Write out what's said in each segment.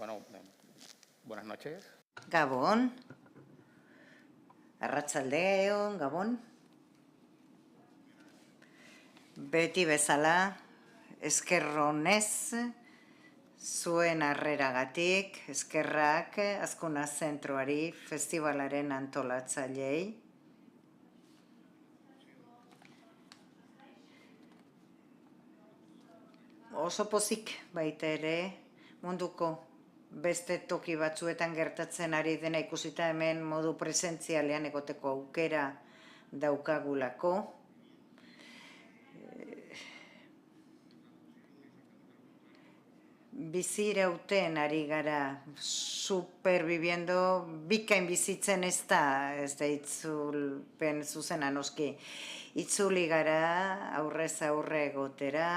Bueno, buenas noches. Gabon, arratsaldeon, Gabon. Beti bezala, eskerronez, zuen harreragatik, eskerrak Azkuna Zentroari, festivalaren antolatzailei. Oso pozik baita ere, munduko beste toki batzuetan gertatzen ari dena ikusita hemen modu presentzialean egoteko aukera daukagulako. Bizirauten ari gara, superbibiendo, bikain bizitzen ez da itzulpen zuzena noski. Itzuli gara, aurrez aurre egotera,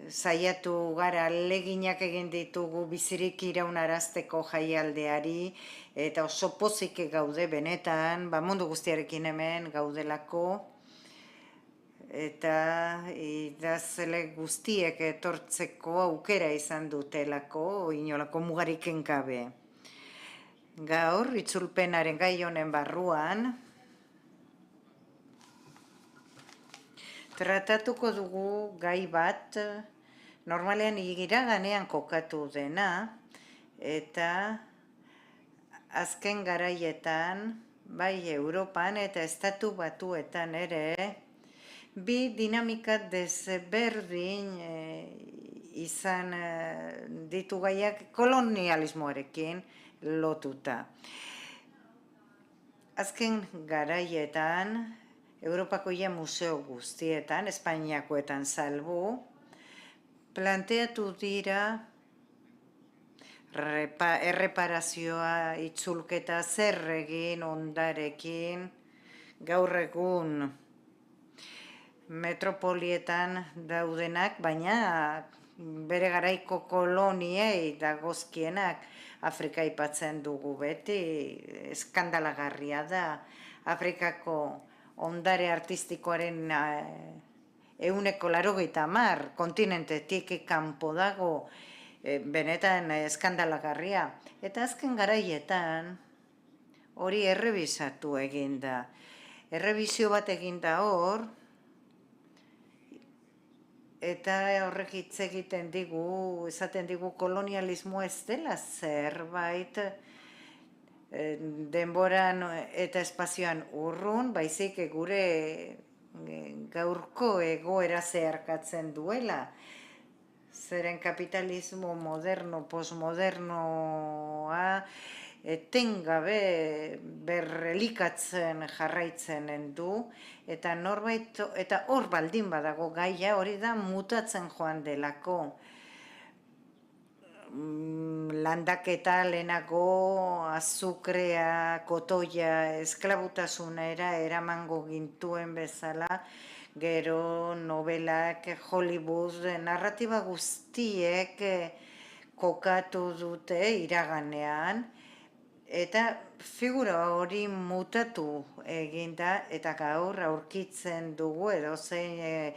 saiatu gara aleginak egin ditugu bizirik iraunarazteko jaialdeari, eta oso pozik gaude benetan, mundu guztiarekin hemen gaudelako, eta idazle guztiek etortzeko aukera izan dutelako, inolako mugariken gabe. Gaur, itzulpenaren gai honen barruan, tratatuko dugu gai bat, normalean iraganean kokatu dena, eta azken garaietan, bai Europan eta Estatu Batuetan ere, bi dinamika desberdin izan ditu gaiak kolonialismoarekin lotuta. Azken garaietan, Europako museo guztietan, Espainiakoetan salbu, planteatu dira erreparazioa, itzulketa zer egin ondarekin, gaur egun metropolietan daudenak, baina bere garaiko koloniei dagozkienak Afrika aipatzen dugu beti, eskandalagarria da, Afrikako ondare artistikoaren 80% kontinentetik kanpo dago, benetan eskandalagarria. Eta azken garaietan hori errebisatu eginda. Errebizio bat eginda hor, eta horrek hitz egiten digu, esaten digu kolonialismoa ez dela zerbait denboran eta espazioan urrun, baizik gure gaurko egoera zeharkatzen duela. Zeren kapitalismo moderno, postmodernoa, etengabe berrelikatzen jarraitzen du, eta norbait, eta hor baldin badago gaia, hori da mutatzen joan delako. Landaketa lehenago, azukrea, kotoia, esklabutasunera eramango gintuen bezala, gero novelak, Hollywood, narratiba guztiek kokatu dute iraganean, eta figura hori mutatu eginda, eta gaur aurkitzen dugu edozein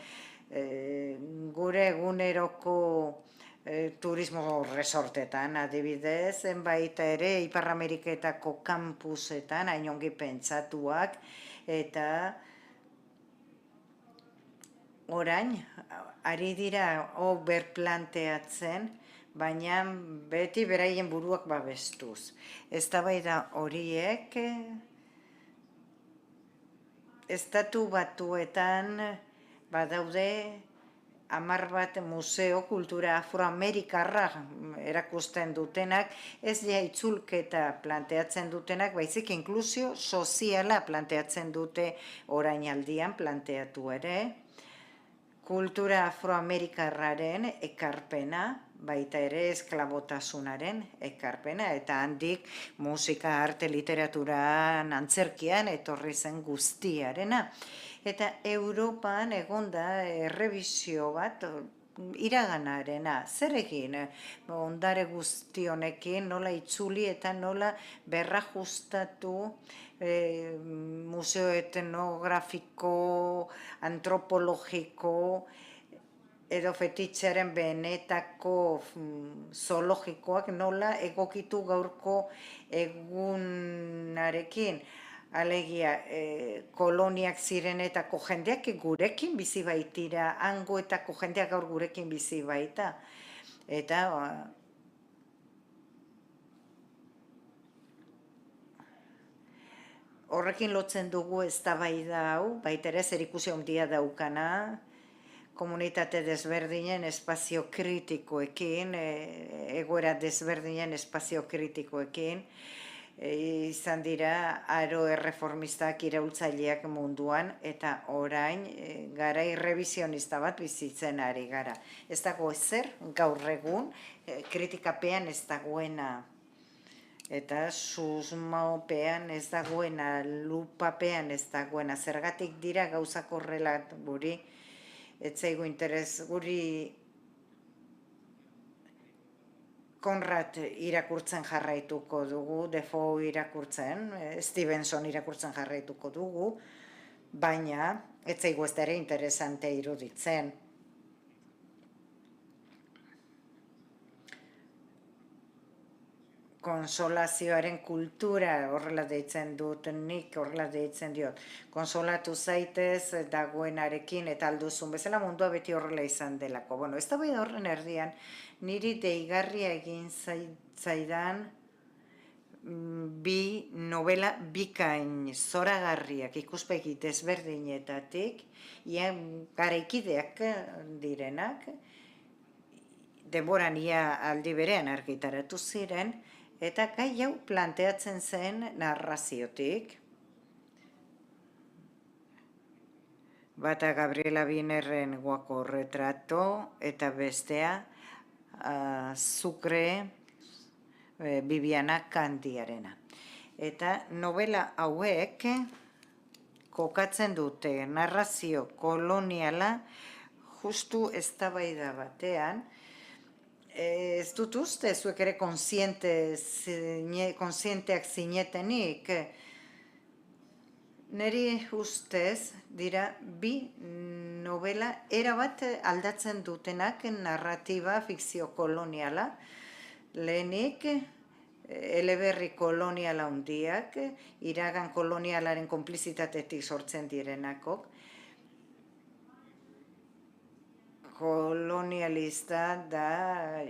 gure eguneroko turismo resortetan, adibidez, baita ere Ipar Ameriketako kampusetan, hain ongi pentsatuak, eta orain, ari dira berplanteatzen, baina beti beraien buruak babestuz. Eztabaida horiek, Estatu Batuetan badaude 10 museo kultura afroamerikarra erakusten dutenak, ez ja itzulketa planteatzen dutenak, baizik inklusio soziala planteatzen dute orainaldian planteatu ere. Kultura afroamerikarraren ekarpena, baita ere esklabotasunaren ekarpena, eta handik musika, arte, literaturan, antzerkian etorri zen guztiarena. Eta Europan egonda errebisio bat iraganarena, zer egin ondare guzti honekin, nola itzuli eta nola berrajustatu museo etnografiko, antropologiko, edo fetitxearen benetako zoologikoak nola egokitu gaurko egunarekin. Alegia, koloniak zirenetako jendeak gurekin bizi baitira, hangoetako jendeak gaur gurekin bizi baita. Eta horrekin lotzen dugu eztabaida hau, baita ere zerikusi handia daukana, komunitate desberdinen espazio kritikoekin, egoera desberdinen espazio kritikoekin, izan dira aro erreformistak iraultzaileak munduan, eta orain gara irrevisionista bat bizitzen ari gara. Ez dago ezer gaur egun, kritikapean ez dagoena, eta susmopean ez dagoena, lupapean ez dagoena, zergatik dira gauzak horrela guri, ez zaigu interes guri Konrad irakurtzen jarraituko dugu, Defoe irakurtzen, Stevenson irakurtzen jarraituko dugu, baina ez zaigu ez ere interesante iruditzen. Konsolazioaren kultura horrela deitzen dut, nik horrela deitzen diot. Konsolatu zaitez dagoenarekin eta alduzun bezala mundua beti horrela izan delako. Bueno, ez da bai horren erdian, niri deigarria egin zaidan bi novela bikain zoragarriak ikuspegi desberdinetatik, garaikideak direnak, denboran ia aldi berean argitaratu ziren, eta gai hau planteatzen zen narraziotik. Bata Gabriela Wienerren Guako retrato, eta bestea Sucre Bibiana Kandiarena. Eta novela hauek kokatzen dute narrazio koloniala justu eztabaida batean. Ez dut uste, zuek ere konsienteak zinetenik. Neri ustez dira bi novela erabat aldatzen dutenak narratiba fikzio koloniala. Lehenik, eleberri koloniala handiak, iragan kolonialaren konplizitatetik sortzen direnakok. Kolonialista da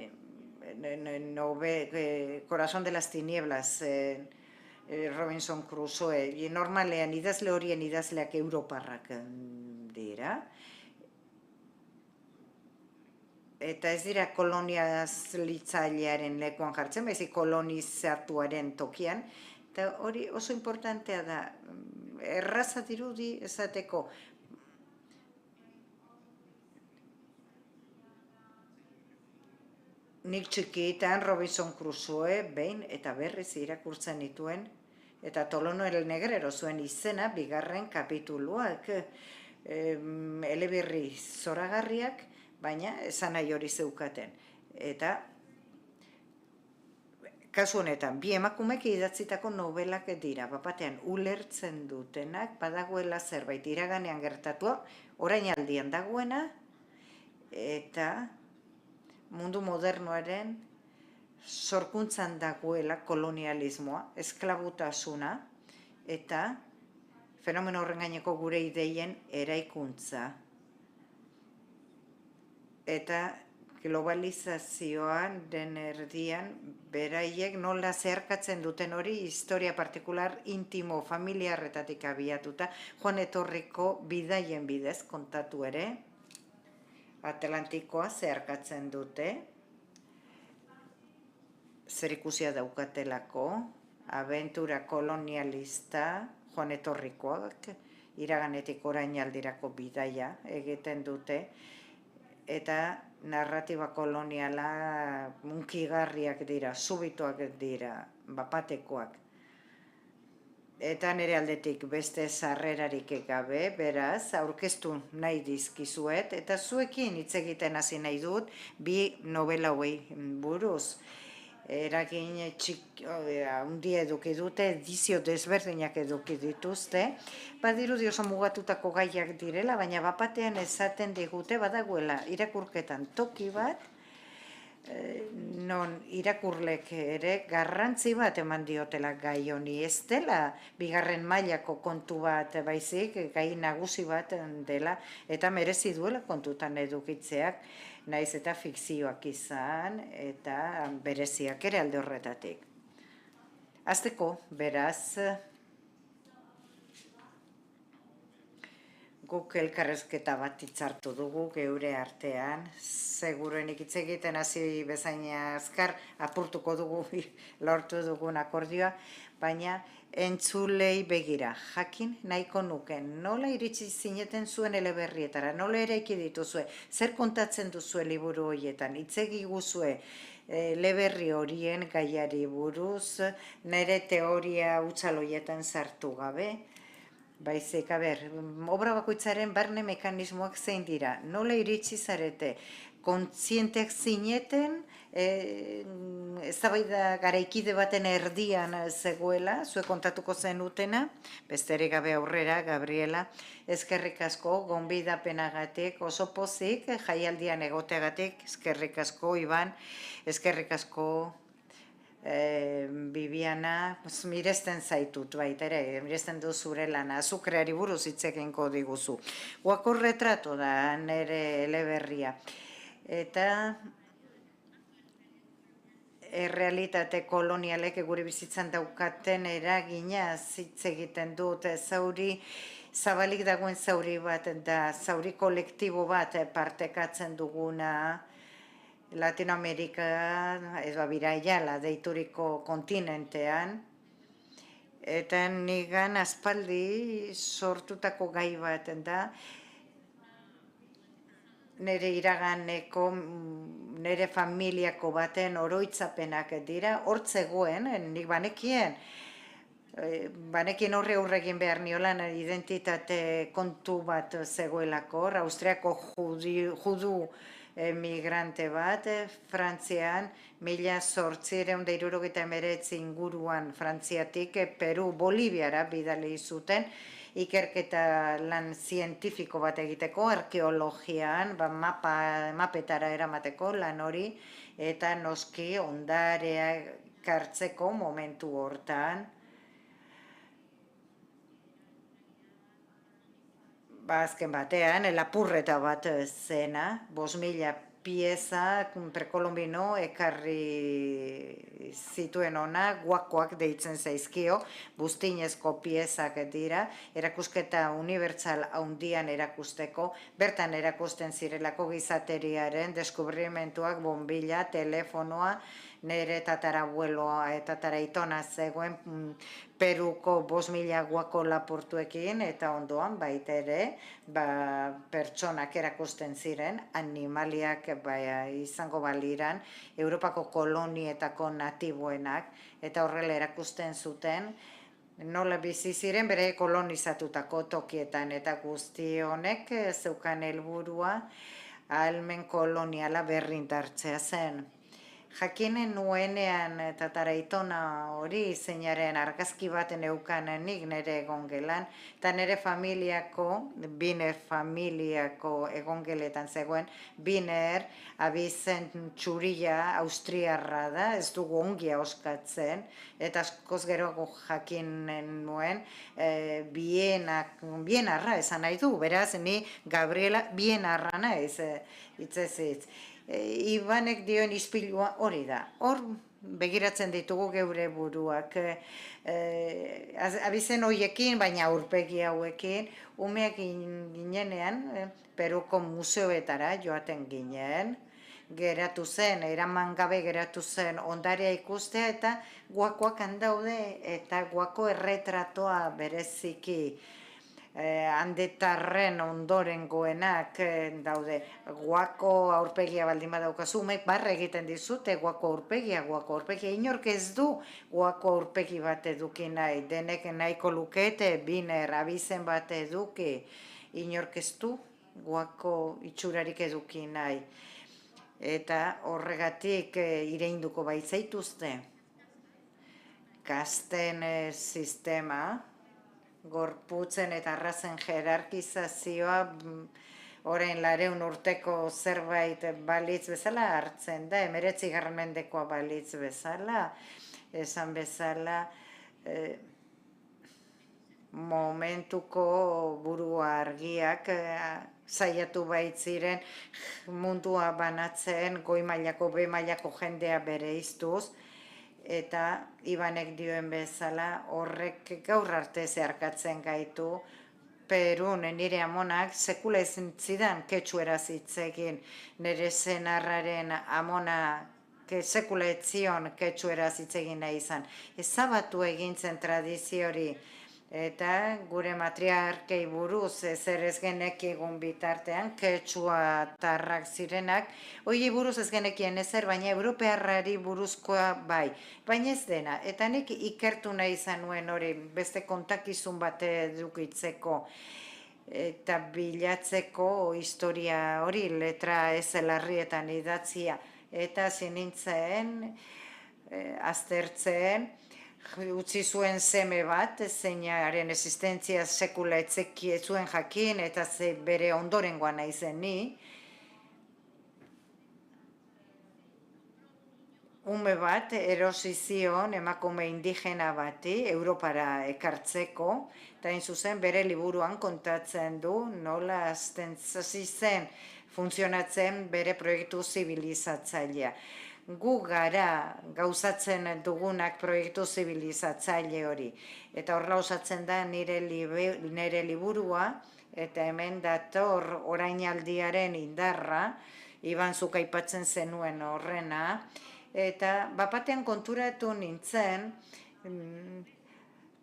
Corazón de las Tinieblas, Robinson Crusoe, normalean idazle horien idazleak europarrak dira. Eta ez dira kolonialitzailearen lekuan jartzen, baizik kolonizatuaren tokian. Eta hori oso importantea da, erraza dirudi esateko. Nik txikitan Robinson Crusoe behin eta berriz irakurtzen dituen, eta Tolono el Negrero zuen izena bigarren kapituluak, eleberri zoragarriak, baina esan nahi hori zeukaten. Eta kasu honetan, bi emakumek idatzitako novelak dira, bapatean ulertzen dutenak, badagoela zerbait iraganean gertatua, orainaldian dagoena, eta mundu modernoaren sorkuntzan dagoela kolonialismoa, esklabutasuna, eta fenomeno horren gaineko gure ideien eraikuntza. Eta globalizazioan den erdian, beraiek nola zeharkatzen duten hori, historia partikular, intimo, familiarretatik abiatuta, joan etorriko bidaien bidez kontatu ere. Atlantikoa zeharkatzen dute, zerikusia daukatelako, abentura kolonialista, joan etorrikoak, iraganetik orainaldirako bidaia egiten dute, eta narratiba koloniala hunkigarriak dira, subituak dira, bapatekoak. Eta nire aldetik beste sarrerarik gabe, beraz, aurkeztu nahi dizkizuet, eta zuekin hitz egiten hasi nahi dut, bi novela hauei buruz. Eragin handia eduki dute, edizio desberdinak eduki dituzte, badirudi oso mugatutako gaiak direla, baina bapatean esaten digute badagoela irakurketan toki bat, non irakurlek ere garrantzi bat eman diotela gai honi, ez dela bigarren mailako kontu bat baizik, gai nagusi bat dela, eta merezi duela kontutan edukitzeak, naiz eta fikzioak izan, eta bereziak ere alde horretatik. Hasteko, beraz, guk elkarrezketa bat hitzartu dugu geure artean, seguruenik hitz egiten hasi bezain azkar apurtuko dugu lortu dugun akordioa, baina entzulei begira, jakin nahiko nuken, nola iritsi zineten zuen eleberrietara, nola eraiki dituzue, zer kontatzen duzue liburu horietan, hitz egiguzue eleberri horien gaiari buruz, nire teoria hutsaloietan sartu gabe, baizik, obra bakoitzaren barne mekanismoak zein dira, nola iritsi zarete, kontzienteak zineten, eztabaida garaikide baten erdian zegoela, zuek kontatuko zenutena, besterik gabe aurrera, Gabriela, eskerrik asko, gonbidapenagatik, oso pozik, jaialdian egoteagatik, eskerrik asko, Iban, eskerrik asko, Bibiana, miresten zaitut baita ere, miresten du zure lana, azukreari buruz hitz egingo diguzu. Guako retrato da nire eleberria. Eta errealitate kolonialek gure bizitzan daukaten eragina hitz egiten dut, zauri zabalik dagoen zauri bat da, zauri kolektibo bat partekatzen duguna, Latinoamerika, edo Abiraiala deituriko kontinentean, eta nigan aspaldi sortutako gai bat da, nire iraganeko, nire familiako baten oroitzapenak dira, hortzegoen, nik banekien horre aurregin behar niolan identitate kontu bat zegoelako, Austriako judu migrante bat, Frantzian, 1879 inguruan Frantziatik, Peru, Boliviara bidali zuten, ikerketa lan zientifiko bat egiteko, arkeologian, mapetara eramateko lan hori, eta noski ondarea kartzeko momentu hortan. Azken batean, lapurreta bat zena, 5.000 pieza prekolombino ekarri zituen ona, guakoak deitzen zaizkio, buztinezko piezak dira, erakusketa unibertsal handian erakusteko, bertan erakusten zirelako gizateriaren deskubrimentuak, bombilla, telefonoa, nire tatarabueloa eta tataraitona zegoen Peruko 5.000 guako lapurtuekin, eta ondoan baita ere, pertsonak erakusten ziren, animaliak izango baliran, Europako kolonietako natiboenak, eta horrela erakusten zuten, nola bizi ziren bere kolonizatutako tokietan, eta guzti honek zeukan helburua ahalmen koloniala berrindartzea zen. Jakinen nuenean tataraitona hori zeinaren argazki baten eukanenik nire egongelan, eta nire familiako, Biner familiako egongeletan zegoen, Biner abizen txuria austriarra da, ez dugu ongia oskatzen, eta askoz geroago jakinen nuen, bienarra esan nahi du, beraz, ni Gabriela bienarra naiz, hitzez hitz. Ibanek dioen ispilua hori da. Hor begiratzen ditugu geure buruak. Abizen hoiekin, baina aurpegi hauekin, umeak ginenean, Peruko museoetara joaten ginen, geratu zen, eraman gabe geratu zen ondarea ikustea, eta guakoak handaude, eta guako erretratoa bereziki handetarren ondorengoenak daude. Guako aurpegia baldin badaukazu, umek barra egiten dizute guako aurpegia, inork ez du guako aurpegi bat eduki nahi, denek nahiko lukete biner abizen bat eduki, inork ez du guako itxurarik eduki nahi. Eta horregatik ireinduko baitzaituzte kasten sistema, gorputzen eta arrazen jerarkizazioa orain 200 urteko zerbait balitz bezala hartzen da, 19. mendekoa balitz bezala, esan bezala momentuko buru argiak saiatu baitziren mundua banatzen goi mailako, be mailako jendea bereiztuz, eta Ibanek dioen bezala horrek gaur arte zeharkatzen gaitu. Perun nire amonak sekula ezin zidan ketxueraz hitz egin, nire senarraren amona sekula ez zion ketxueraz hitz egin nahi izan. Ezabatu egin zen tradizio hori, eta gure matriarkei buruz ezer ez genekigun bitartean, ketxua tarrak zirenak, hori buruz ez genekien ezer, baina europearrari buruzkoa bai, baina ez dena, eta nik ikertu nahi izan nuen hori, beste kontakizun bat edukitzeko, eta bilatzeko historia hori, letra ez larrietan idatzia, eta zinintzen, aztertzen, utzi zuen seme bat, zeinaren existentzia sekula etzeki zuen jakin, eta bere ondorengoa naizen ni. Ume bat erosi zion emakume indigena bati Europara ekartzeko, eta hain zuzen bere liburuan kontatzen du nola azten zen funtzionatzen bere proiektu zibilizatzailea. Gu gara gauzatzen dugunak proiektu zibilizatzaile hori. Eta horrela osatzen da nire liburua, eta hemen dator orainaldiaren indarra, Iban zuk aipatzen zenuen horrena, eta bapatean konturatu nintzen,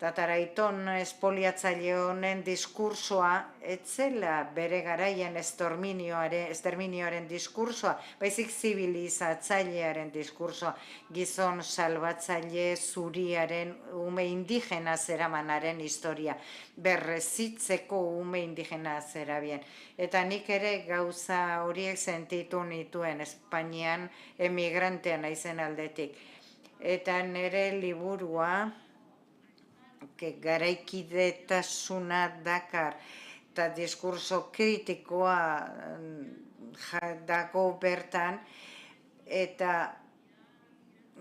tataraiton espoliatzaile honen diskursoa etzela bere garaian esterminioaren diskursoa, baizik zibilizatzailearen diskursoa, gizon salbatzaile zuriaren ume indigena zeramanaren historia, berrezitzeko ume indigena zerabien. Eta nik ere gauza horiek sentitu nituen Espainian emigrantean naizen aldetik. Eta nire liburua, garaikidetasuna dakar, eta diskurso kritikoa dago bertan, eta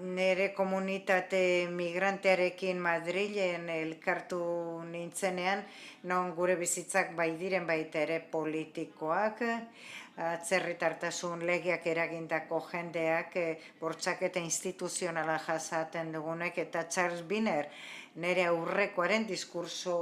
nire komunitate migrantearekin Madrilen elkartu nintzenean, non gure bizitzak bai diren baita ere politikoak, atzerritartasun legeak eragindako jendeak, bortxaketa instituzionala jasaten dugunek, eta Charles Wiener, nire aurrekoaren diskurso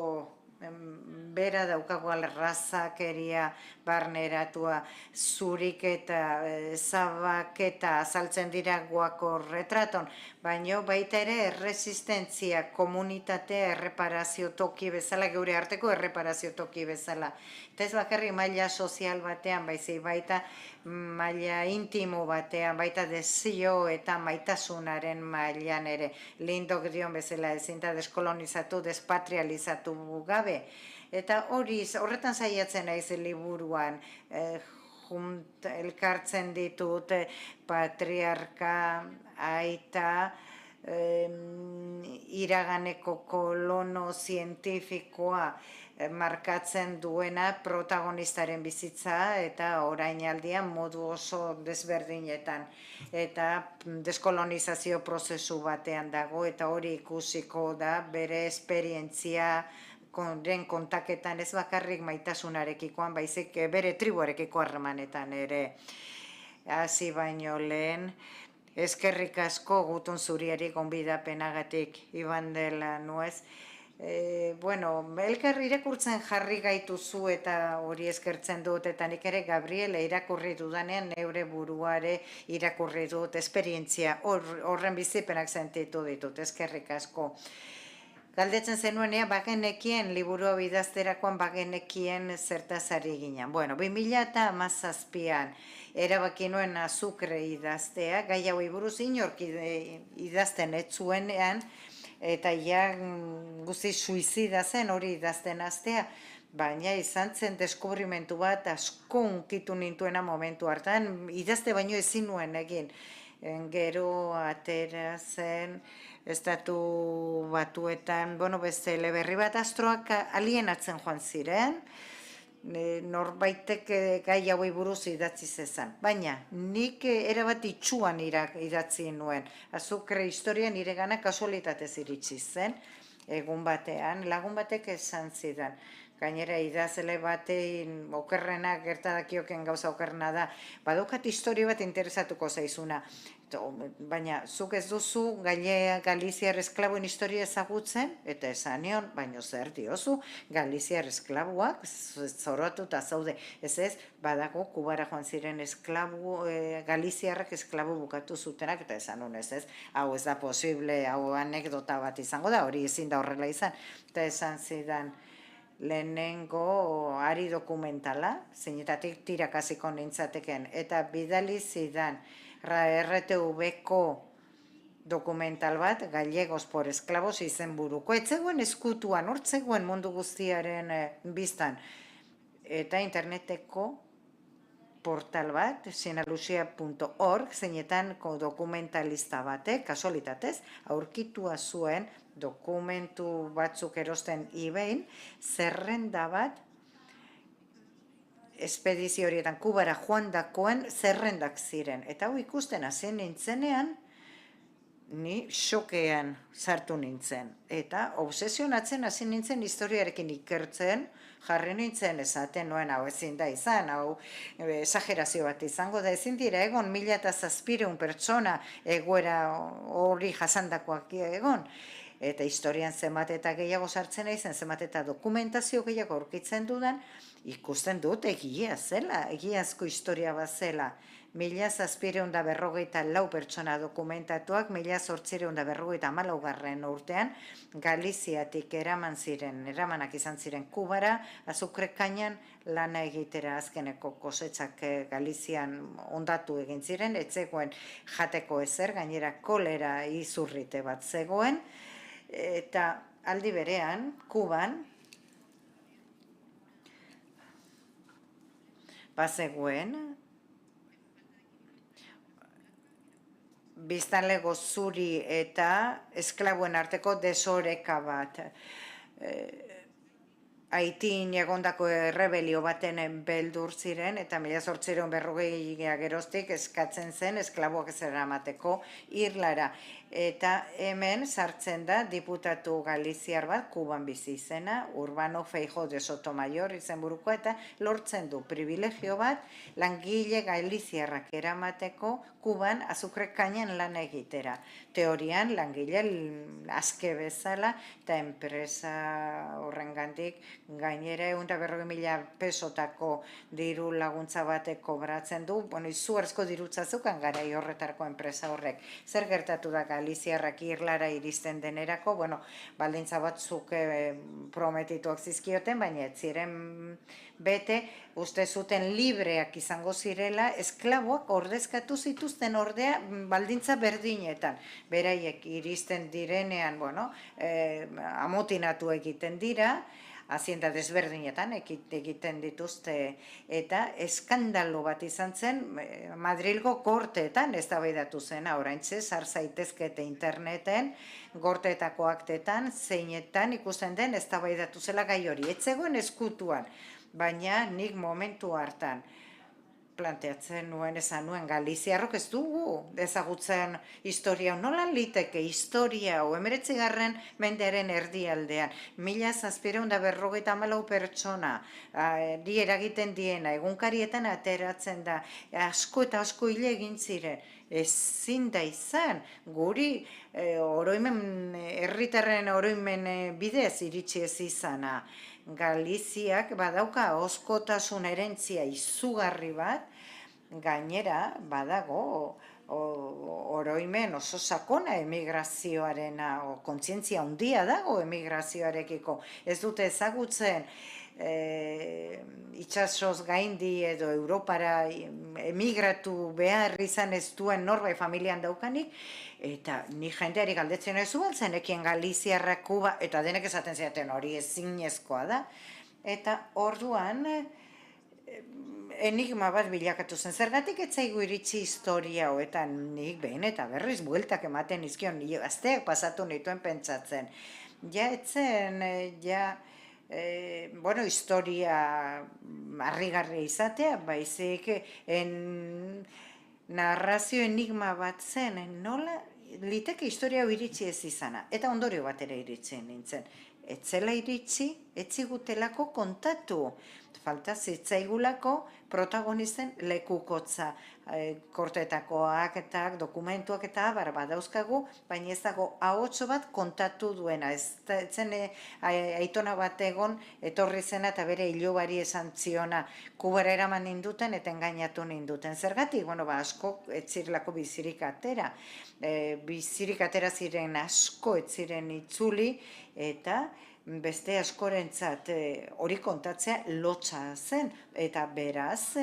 bera daukago razakeria barneratua, zurik eta zabaketa azaltzen dira guako retraton, baina baita ere erresistentzia komunitatea erreparazio toki bezala, geure arteko erreparazio toki bezala. Eta ez bakarri maila sozial batean, baita maila intimo batean, baita desio eta maitasunaren mailan ere. Lindok dion bezala ezinta deskolonizatu, despatrializatu gabe. Eta horretan saiatzen naiz liburuan, elkartzen ditut patriarka, aita, iraganeko kolono zientifikoa markatzen duena protagonistaren bizitza eta orainaldian modu oso desberdinetan. Eta deskolonizazio prozesu batean dago eta hori ikusiko da bere esperientzia kontaketan ez bakarrik maitasunarekikoan, baizik bere tribuarekiko harremanetan ere. Hasi baino lehen, Eskerrik asko gutun zuriari gonbidapenagatik iban dela nuez. Bueno, elkar irakurtzen jarri gaituzu eta hori eskertzen dut, eta nik ere Gabriele irakurri dudanean neure buruare irakurri dut, esperientzia horren bizipenak sentitu ditut, eskerrik asko. Galdetzen zenuenea, bagenekien, liburua bidazterakoan bagenekien zertaz ari ginen. Bueno, 2017an erabaki nuen azukre idaztea, gai hauei buruz inork idazten ez zuenean, eta ja guzti suizida zen hori idazten hastea, baina izan zen deskubrimentu bat asko hunkitu nintuena momentu hartan, idazte baino ezin nuen egin. Gero atera zen, Estatu Batuetan, beste eleberri bat astroak alienatzen joan ziren, norbaitek gai hauei buruz idatzi zezan. Baina, nik erabat itxuan idatzi nuen. Azukre historia nire gana kasualitatez iritsi zen, egun batean, lagun batek esan zidan. Gainera idazle batein okerrena, gertadakioken gauza okerrena da, badukat historia bat interesatuko zaizuna. Baina, zuk ez duzu Galiziar esklaboen historia ezagutzen, eta esan nion, baina zer diozu, Galiziar esklaboak zoroatuta zaude. Ez, badago Kubara joan ziren Galiziarrak esklabo bukatu zutenak, eta esan nun ez, hau ez da posible, hau anekdota bat izango da, hori ezin da horrela izan. Eta esan zidan, lehenengo ari dokumentala, zeinetatik tirakasiko nintzateken, eta bidali zidan RTV-ko dokumental bat, Gallegos por esclavos izen buruko. Etzegoen eskutuan, hortzegoen mundu guztiaren biztan. Eta interneteko portal bat, sinalucia.org, zeinetan dokumentalista batek, kasualitatez, aurkitua zuen dokumentu batzuk erosten eBayn, zerrenda bat, espedizio horietan Kubara joandakoen zerrendak ziren. Eta hau ikusten hasi nintzenean, ni xokean sartu nintzen. Eta obsesionatzen hasi nintzen historiarekin ikertzen, jarri nintzen esaten nuen hau ezin da izan, hau esagerazio bat izango da ezin dira egon 1700 pertsona egoera hori jasandakoak egon. Eta historian zenbat eta gehiago sartzen naizen, zenbat eta dokumentazio gehiago aurkitzen dudan, ikusten dut egia zela, egiazko historia bat zela. 1754 pertsona dokumentatuak, 1854 urtean, Galiziatik eramanak izan ziren Kubara, azukre kainan lana egitera azkeneko kosetzak Galizian ondatu egin ziren, etzegoen jateko ezer, gainera kolera izurrite bat zegoen, eta aldi berean, Kuban, bazegoen, biztanlego zuri eta esklaboen arteko desoreka bat. Haitin egondako errebelio baten beldur ziren, eta 1840 geroztik eskatzen zen esklaboak ez eramateko Irlara. Eta hemen sartzen da diputatu galiziar bat, Kuban bizi izena, Urbano Feijóo de Sotomayor izenburuko, eta lortzen du privilegio bat langile galiziarrak eramateko Kuban azukre kainan lan egitera. Teorian langile aske bezala, eta enpresa horrengandik gainera 140.000 pesotako diru laguntza batek kobratzen du, izugarrizko dirutza zeukan garai horretarako enpresa horrek. Zer gertatu da Galiziarrak Irlara iristen denerako, baldintza batzuk prometituak zizkioten, baina ez ziren bete, uste zuten libreak izango zirela, esklaboak ordezkatu zituzten ordea baldintza berdinetan. Beraiek iristen direnean, amotinatu egiten dira, hazienda desberdinetan egiten dituzte, eta eskandalo bat izan zen Madrilgo gorteetan eztabaidatu zena, oraintxe sar zaitezkete interneten, gorteetako aktetan, zeinetan ikusten den eztabaidatu zela gai hori. Ez zegoen eskutuan, baina nik momentu hartan planteatzen nuen, esan nuen, Galiziarrok ez dugu ezagutzen historia, nola liteke historia, 19. mendearen erdialdean, 1754 pertsona, eragiten diena, egunkarietan ateratzen da, asko eta asko hile egin ziren, ezin da izan, guri herritarren oroimen bidez iritsi ez izana. Galiziak badauka oskotasun erentzia izugarri bat, gainera badago oroimen oso sakona emigrazioarena, kontzientzia handia dago emigrazioarekiko. Ez dute ezagutzen itsasoz gaindi edo Europara emigratu behar izan ez duen norbait familian daukanik, eta ni jendeari galdetzen ez zuen zenekien Galiziarra, Kuba, eta denek esaten zidaten hori ezinezkoa da. Eta orduan enigma bat bilakatu zen. Zergatik ez zaigu iritsi historia hoetan, nik behin eta berriz bueltak ematen izkion, gazteak pasatu nituen pentsatzen. Ja etzen, historia harrigarria izatea, baizik narrazio enigma bat zen, nola liteke historia hau iritsi ez izana, eta ondorio bat ere iritsi nintzen. Etzela iritsi, etzigutelako kontatu, falta zitzaigulako protagonisten lekukotza, kortetakoak eta dokumentuak eta abar badauzkagu, baina ez dago ahotso bat kontatu duena. Ez zen aitona bat egon etorri zena eta bere ilobari esan ziona Kubara eraman ninduten eta engainatu ninduten. Zergatik, asko etzirlako bizirik atera. Bizirik atera ziren asko etziren itzuli eta beste askorentzat hori kontatzea lotsa zen, eta beraz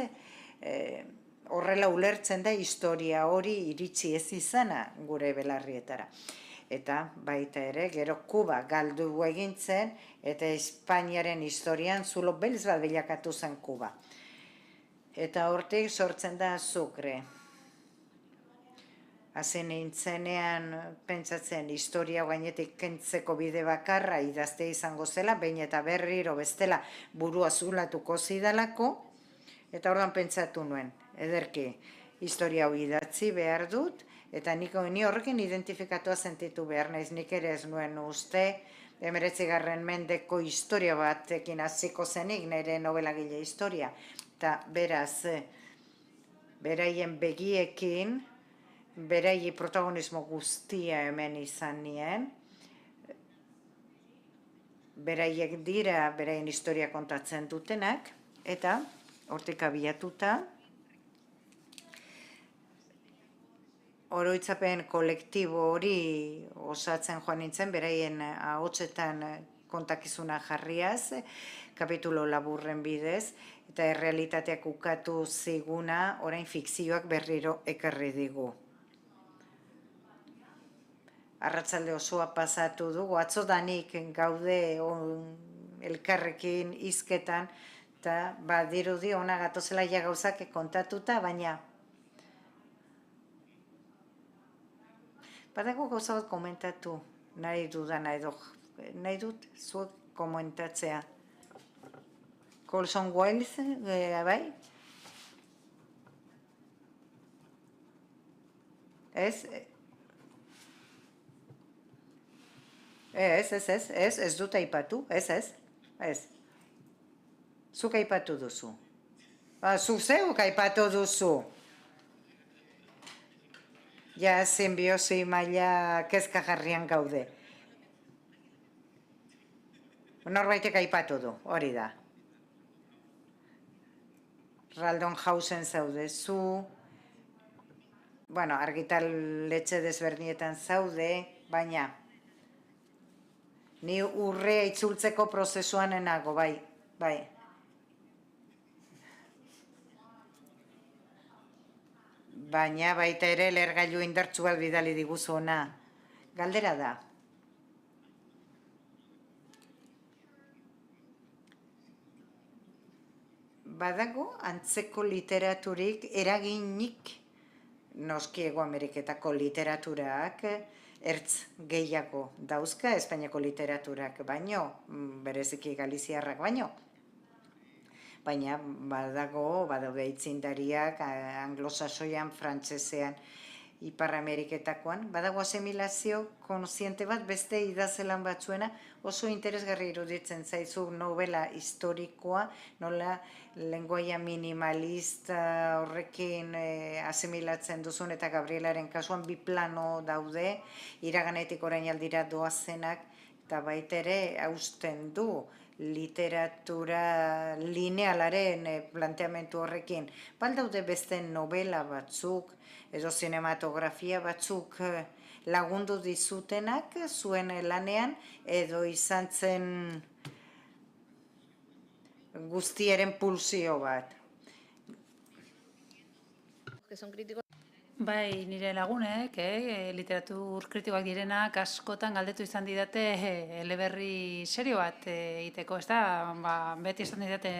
horrela ulertzen da historia hori iritsi ez izana gure belarrietara. Eta baita ere, gero Kuba galdu egin zen, eta Espainiaren historian zulo beltz bat bilakatu zen Kuba. Eta hortik sortzen da Sucre. Hasi nintzenean pentsatzen historia gainetik kentzeko bide bakarra idaztea izango zela, behin eta berriro bestela burua zulatuko zidalako, eta orduan pentsatu nuen, ederki, historia hau idatzi behar dut, eta ni horrekin identifikatua sentitu behar naiz, nik ere ez nuen uste, 19. mendeko historia batekin hasiko zenik, nire nobelagile historia, eta beraz, beraien begiekin, berai protagonismo guztia hemen izan nien, beraiek dira beraien historia kontatzen dutenak, eta hortik abiatuta, oroitzapen kolektibo hori osatzen joan nintzen, beraien ahotsetan kontakizuna jarriaz, kapitulo laburren bidez, eta errealitateak ukatu ziguna, orain fikzioak berriro ekarri digu. Arratsalde osoa pasatu dugu, atzodanik gaude elkarrekin hizketan, eta badirudi ona gatozela ja gauzak kontatuta, baina badago gauza bat komentatu nahi dudana edo nahi dut zuek komentatzea. Colson Wells, bai? Ez dut aipatu, ez. Zuk aipatu duzu. Zuk zeuk aipatu duzu. Ja, simbiosi maila kezkagarrian gaude. Norbaitek aipatu du, hori da. Raldon Hausen zaude zu, argitaletxe desberdinetan zaude, baina ni urrea itzultzeko prozesuan enago, bai. Baina baita ere lehergailu indartsu bat bidali diguzu ona. Galdera da. Badago antzeko literaturik eraginik, noski Hego Ameriketako literaturak ertz gehiago dauzka, Espainiako literaturak baino, bereziki Galiziarrak baino. Baina badaude aitzindariak anglosaxoian, frantsesean, Ipar Ameriketakoan. Badago asimilazio kontziente bat beste idazlan batzuena oso interesgarri iruditzen zaizu novela historikoa, nola lengoaia minimalista horrekin asimilatzen duzun eta Gabrielaren kasuan bi plano daude, iraganetik orainaldira doazenak, eta baita ere hausten du literatura linealaren planteamendu horrekin. Baldaude beste novela batzuk, edo zinematografia batzuk lagundu dizutenak zuen lanean, edo izan zen guztiaren pulsio bat. Bai, nire lagunek, literatur kritikoak direnak askotan galdetu izan didate eleberri serio bat egiteko, ez da? Beti izan didate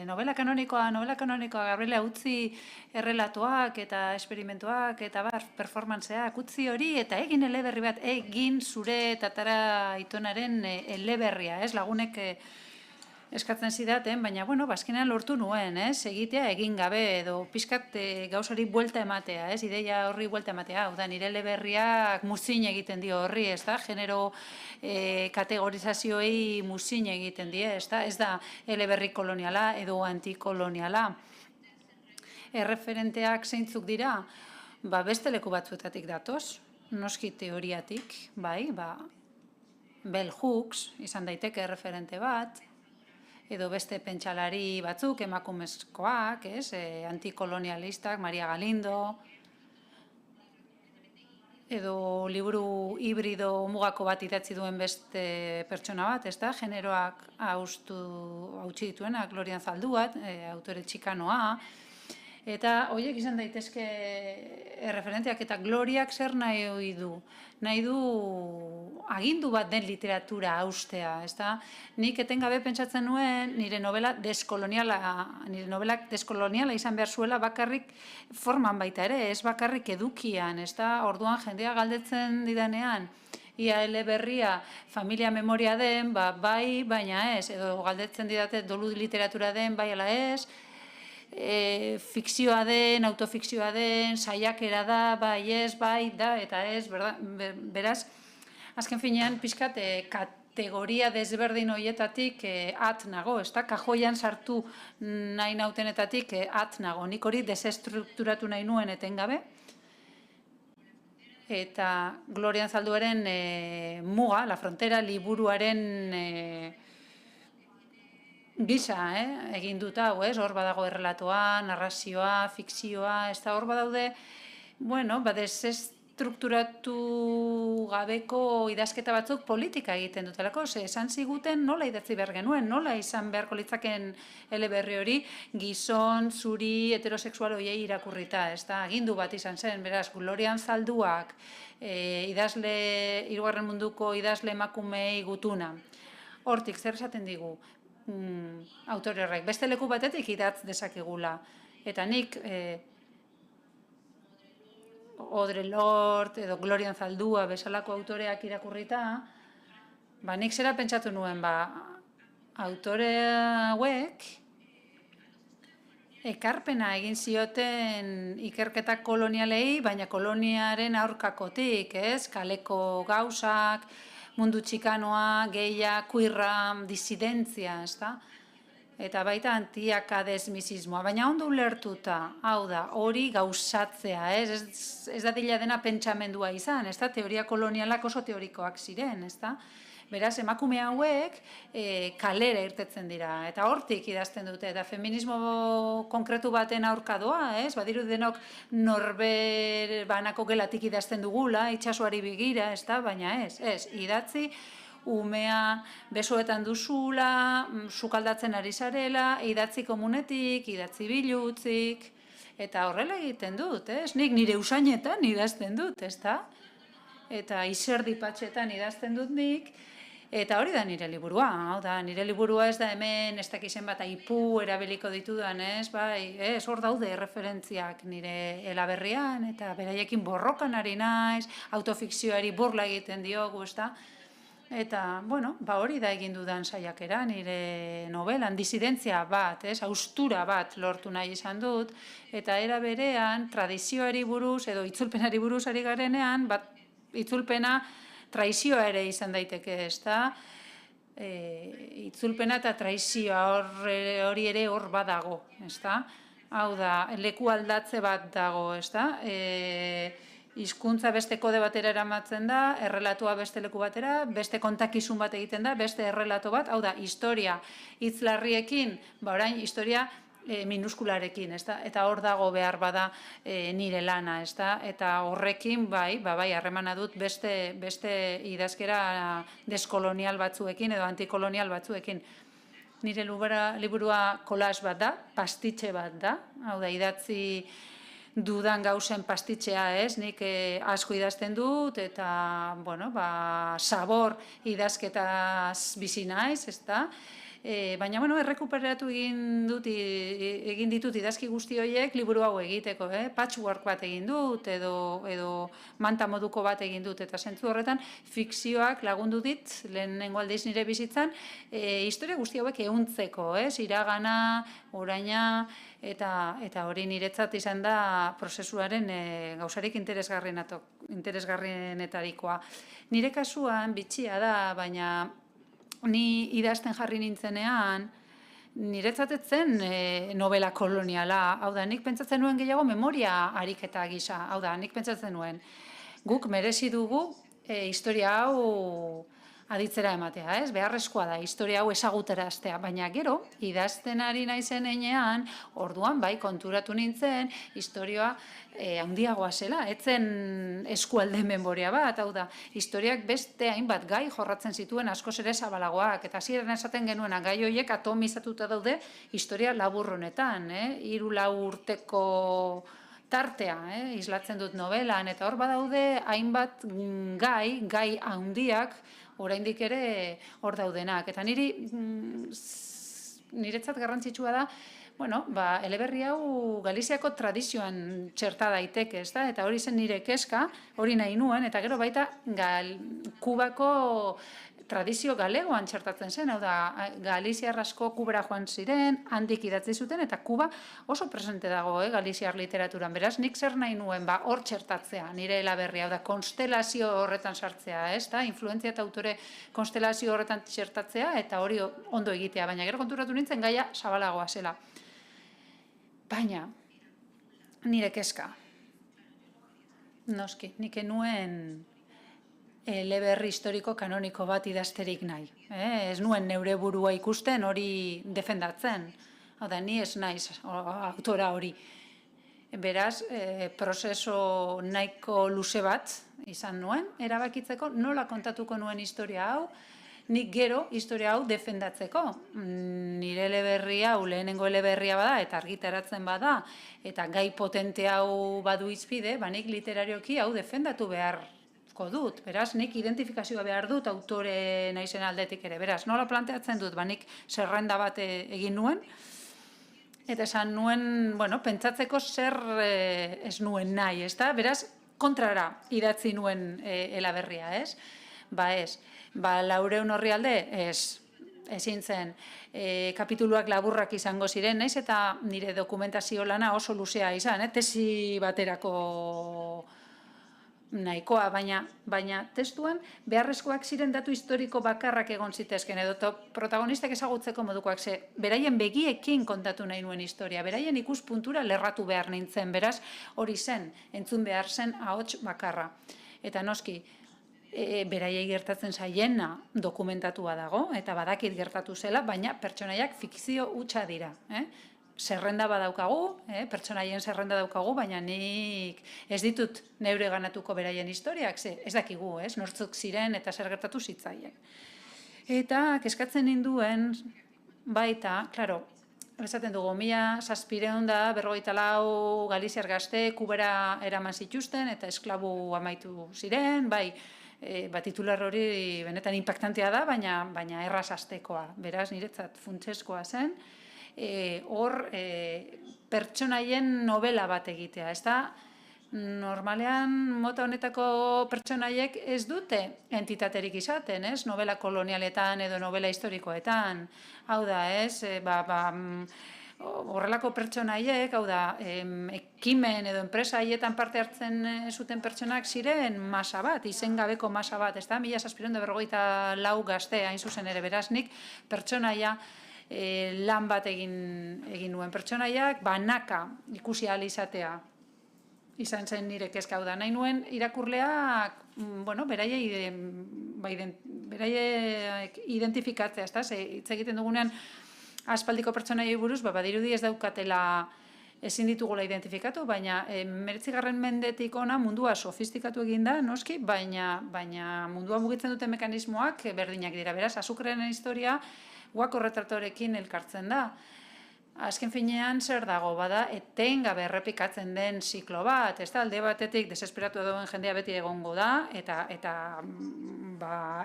novela kanonikoa, Gabriela, utzi errelatuak eta esperimentuak eta performanceak, utzi hori eta egin eleberri bat, egin zure tatara aitonaren eleberria, ez? Lagunek eskatzen zidaten, baina, azkenean lortu nuen, egitea egin gabe, edo pixkat gauzari buelta ematea, ideia horri buelta ematea, hau da, nire eleberriak muzin egiten dio horri, ez da, genero kategorizazioei muzin egiten die, ez da eleberri koloniala edo antikoloniala. Erreferenteak zeintzuk dira, beste leku batzuetatik datoz, noski teoriatik, bai, Bell Hooks, izan daiteke erreferente bat, edo beste pentsalari batzuk, emakumezkoak, antikolonialistak, Maria Galindo, edo liburu hibrido mugako bat idatzi duen beste pertsona bat, ez da, generoak hautsi dituenak, Glorian Zalduat, autore txikanoa, eta horiek izan daitezke erreferenteak, eta Gloriak zer nahi du? Nahi du agindu bat den literatura haustea, ez da? Nik etengabe pentsatzen nuen nire novelak deskoloniala izan behar zuela bakarrik forman baita ere, ez bakarrik edukian, ez da? Orduan jendea galdetzen didanean, ia eleberria familia memoria den, bai, baina ez, edo galdetzen didate dolu literatura den, bai ala ez, fikzioa den, autofikzioa den, saiakera da, bai ez, bai da, eta ez, beraz, azken finean, pixkat, kategoria desberdin horietatik at nago, ez da, kajoian sartu nahi nautenetatik at nago, nik hori desestrukturatu nahi nuen etengabe, eta Glorian Zalduaren muga, La Frontera liburuaren gisa, egin dut hau, hor badago errelatoa, narrazioa, fikzioa, ez da hor badaude, desestrukturatu gabeko idazketa batzuk politika egiten dutelako, esan ziguten nola idatzi behar genuen, nola izan beharko litzaken eleberri hori gizon, zuri, heterosexual horiei irakurrita, ez da, agindu bat izan zen, beraz, Glorian Zalduak, hirugarren munduko idazle emakumei gutuna. Hortik, zer esaten digu? Autore horrek, beste leku batetik idatz dezakegula. Eta nik Audre Lorde edo Glorian Zaldua bezalako autoreak irakurrita, nik zera pentsatu nuen, autore hauek ekarpena egin zioten ikerketa kolonialei, baina koloniaren aurkakotik, kaleko gauzak, mundu txikanoa, geia, kuirra, disidentzia, ez da? Eta baita antiakademizismoa, baina ondo ulertuta, hau da, hori gauzatzea, ez da dila dena pentsamendua izan, ez da? Teoria kolonialak oso teorikoak ziren, ez da? Beraz, emakume hauek kalera irtetzen dira, eta hortik idazten dute, eta feminismo konkretu baten aurkadoa, ez? Badiru denok norber banako gelatik idazten dugula, itsasoari begira, ez da? Baina ez, idatzi umea besoetan duzula, sukaldatzen ari zarela, idatzi komunetik, idatzi bilutzik, eta horrela egiten dut, ez? Nik nire usainetan idazten dut, ez da? Eta izerdi patxetan idazten dut nik, eta hori da nire liburua, hau da, nire liburua ez da hemen, ez dakizen bat aipu erabiliko ditudan, ez, hor daude referentziak nire elaberrian, eta beraiekin borrokan ari naiz, autofikzioari burla egiten diogu, ez da, Eta, bueno, hori da egin dudan saiakera, nire novelan, disidentzia bat, haustura bat lortu nahi izan dut, eta era berean, tradizioari buruz, edo itzulpenari buruz ari garenean, itzulpena traizioa ere izan daiteke, ezta? Itzulpena eta traizioa hori ere hor badago, ezta? Hau da, leku aldatze bat dago, ezta? Hizkuntza beste kode batera eramatzen da, errelatoa beste leku batera, beste kontakizun bat egiten da, beste errelato bat, hau da, historia hitz larriekin, orain historia minuskularekin, eta hor dago behar bada nire lana, eta horrekin, bai, harremana dut beste idazkera deskolonial batzuekin edo antikolonial batzuekin. Nire liburua kolas bat da, pastitxe bat da, hau da, idatzi dudan gauzen pastitxea, nik asko idazten dut, eta, bueno, sabor idazketaz bizi naiz, ezta? Baina, bueno, errekuperatu egin ditut idazki guzti horiek liburu hau egiteko, patchwork bat egin dut, edo manta moduko bat egin dut, eta zentzu horretan fikzioak lagundu dit, lehenengo aldiz nire bizitzan, historia guzti hauek ehuntzeko, iragana, oraina, eta hori niretzat izan da prozesuaren gauzarik interesgarrienetarikoa. Nire kasuan bitxia da, baina ni idazten jarri nintzenean, niretzat ez zen novela koloniala, hau da, nik pentsatzen nuen gehiago memoria ariketa gisa, hau da, nik pentsatzen nuen, guk merezi dugu historia hau aditzera ematea, beharrezkoa da, historia hau ezagutaraztea, baina gero, idazten ari naizen heinean, orduan, bai, konturatu nintzen, historia handiagoa zela, etzen eskualde memoria bat, hau da, historiak beste hainbat gai jorratzen zituen askoz ere zabalagoak, eta hasieran esaten genuena, gai horiek atomizatuta daude historia labur honetan, 3-4 urteko tartea, islatzen dut novelan, eta hor badaude hainbat gai handiak, oraindik ere hor daudenak. Eta niretzat garrantzitsua da, eleberri hau Galiziako tradizioan txerta daiteke, eta hori zen nire kezka, hori nahi nuen, eta gero baita Kubako tradizio galegoan txertatzen zen, hau da, Galiziar asko Kubera joan ziren, handik idatzi zuten, eta Kuba oso presente dago, Galiziar literaturan. Beraz, nik zer nahi nuen, hor txertatzea, nire eleberri, hau da, konstelazio horretan sartzea, influentzia eta autore konstelazio horretan txertatzea, eta hori ondo egitea, baina gero konturatu nintzen gaia zabalagoa zela. Baina, nire kezka, noski, nik enuen eleberri historiko kanoniko bat idazterik nahi. Ez nuen neure burua ikusten hori defendatzen. Hau da, ni ez naiz autora hori. Beraz, prozeso nahiko luze bat izan nuen, erabakitzeko nola kontatuko nuen historia hau, nik gero historia hau defendatzeko. Nire eleberri hau lehenengo eleberria bada eta argitaratzen bada, eta gai potente hau badu izpide, nik literarioki hau defendatu beharko dut. Beraz, nik identifikazioa behar dut autore naizen aldetik ere. Beraz, nola planteatzen dut, nik zerrenda bat egin nuen, eta esan nuen, pentsatzeko zer ez nuen nahi, ezta? Beraz, kontrara idatzi nuen eleberria, ez? Ez. 400 orrialde, ezin zen, kapituluak laburrak izango ziren, naiz eta nire dokumentazio lana oso luzea izan, tesi baterako nahikoa, baina testuan beharrezkoak ziren datu historiko bakarrak egon zitezken, edo protagonistak ezagutzeko modukoak, beraien begiekin kontatu nahi nuen historia, beraien ikuspuntura lerratu behar nintzen, beraz hori zen, entzun behar zen ahots bakarra. Eta noski, beraiei gertatzen zaiena dokumentatua dago, eta badakit gertatu zela, baina pertsonaiak fikzio hutsa dira. Zerrenda badaukagu, pertsonaien zerrenda daukagu, baina nik ez ditut neure ganatuko beraien historiak, ez dakigu, nortzuk ziren eta zer gertatu zitzaien. Eta kezkatzen ninduen, baita, klaro, esaten dugu, 1754 Galiziar gazte Kubera eraman zituzten eta esklabu amaitu ziren, titular hori benetan impactantea da, baina erraz astekoa. Beraz, niretzat funtsezkoa zen, hor pertsonaien novela bat egitea, ez da, normalean mota honetako pertsonaiek ez dute entitaterik izaten, ez? Novela kolonialetan edo novela historikoetan. Hau da, ez? Horrelako pertsonaiek, hau da, ekimen edo enpresa haietan parte hartzen zuten pertsonak ziren masa bat, izengabeko masa bat, ez da? 1754 gazte hain zuzen ere, beraz nik pertsonaia lan bat egin nuen. Pertsonaiak banaka ikusi ahal izatea izan zen nire kezka. Hau da, nahi nuen irakurleak, beraiek identifikatzea, ez da? Hitz egiten dugunean aspaldiko pertsonaiei buruz, badirudi ez daukatela ezin ditugula identifikatu, baina 19. mendetik ona mundua sofistikatu egin da, noski, baina mundua mugitzen duten mekanismoak berdinak dira. Beraz, azukraren historia guako retratorekin elkartzen da. Azken finean zer dago, bada, etengabe errepikatzen den ziklo bat, ez da, alde batetik desesperatu dagoen jendea beti egongo da, eta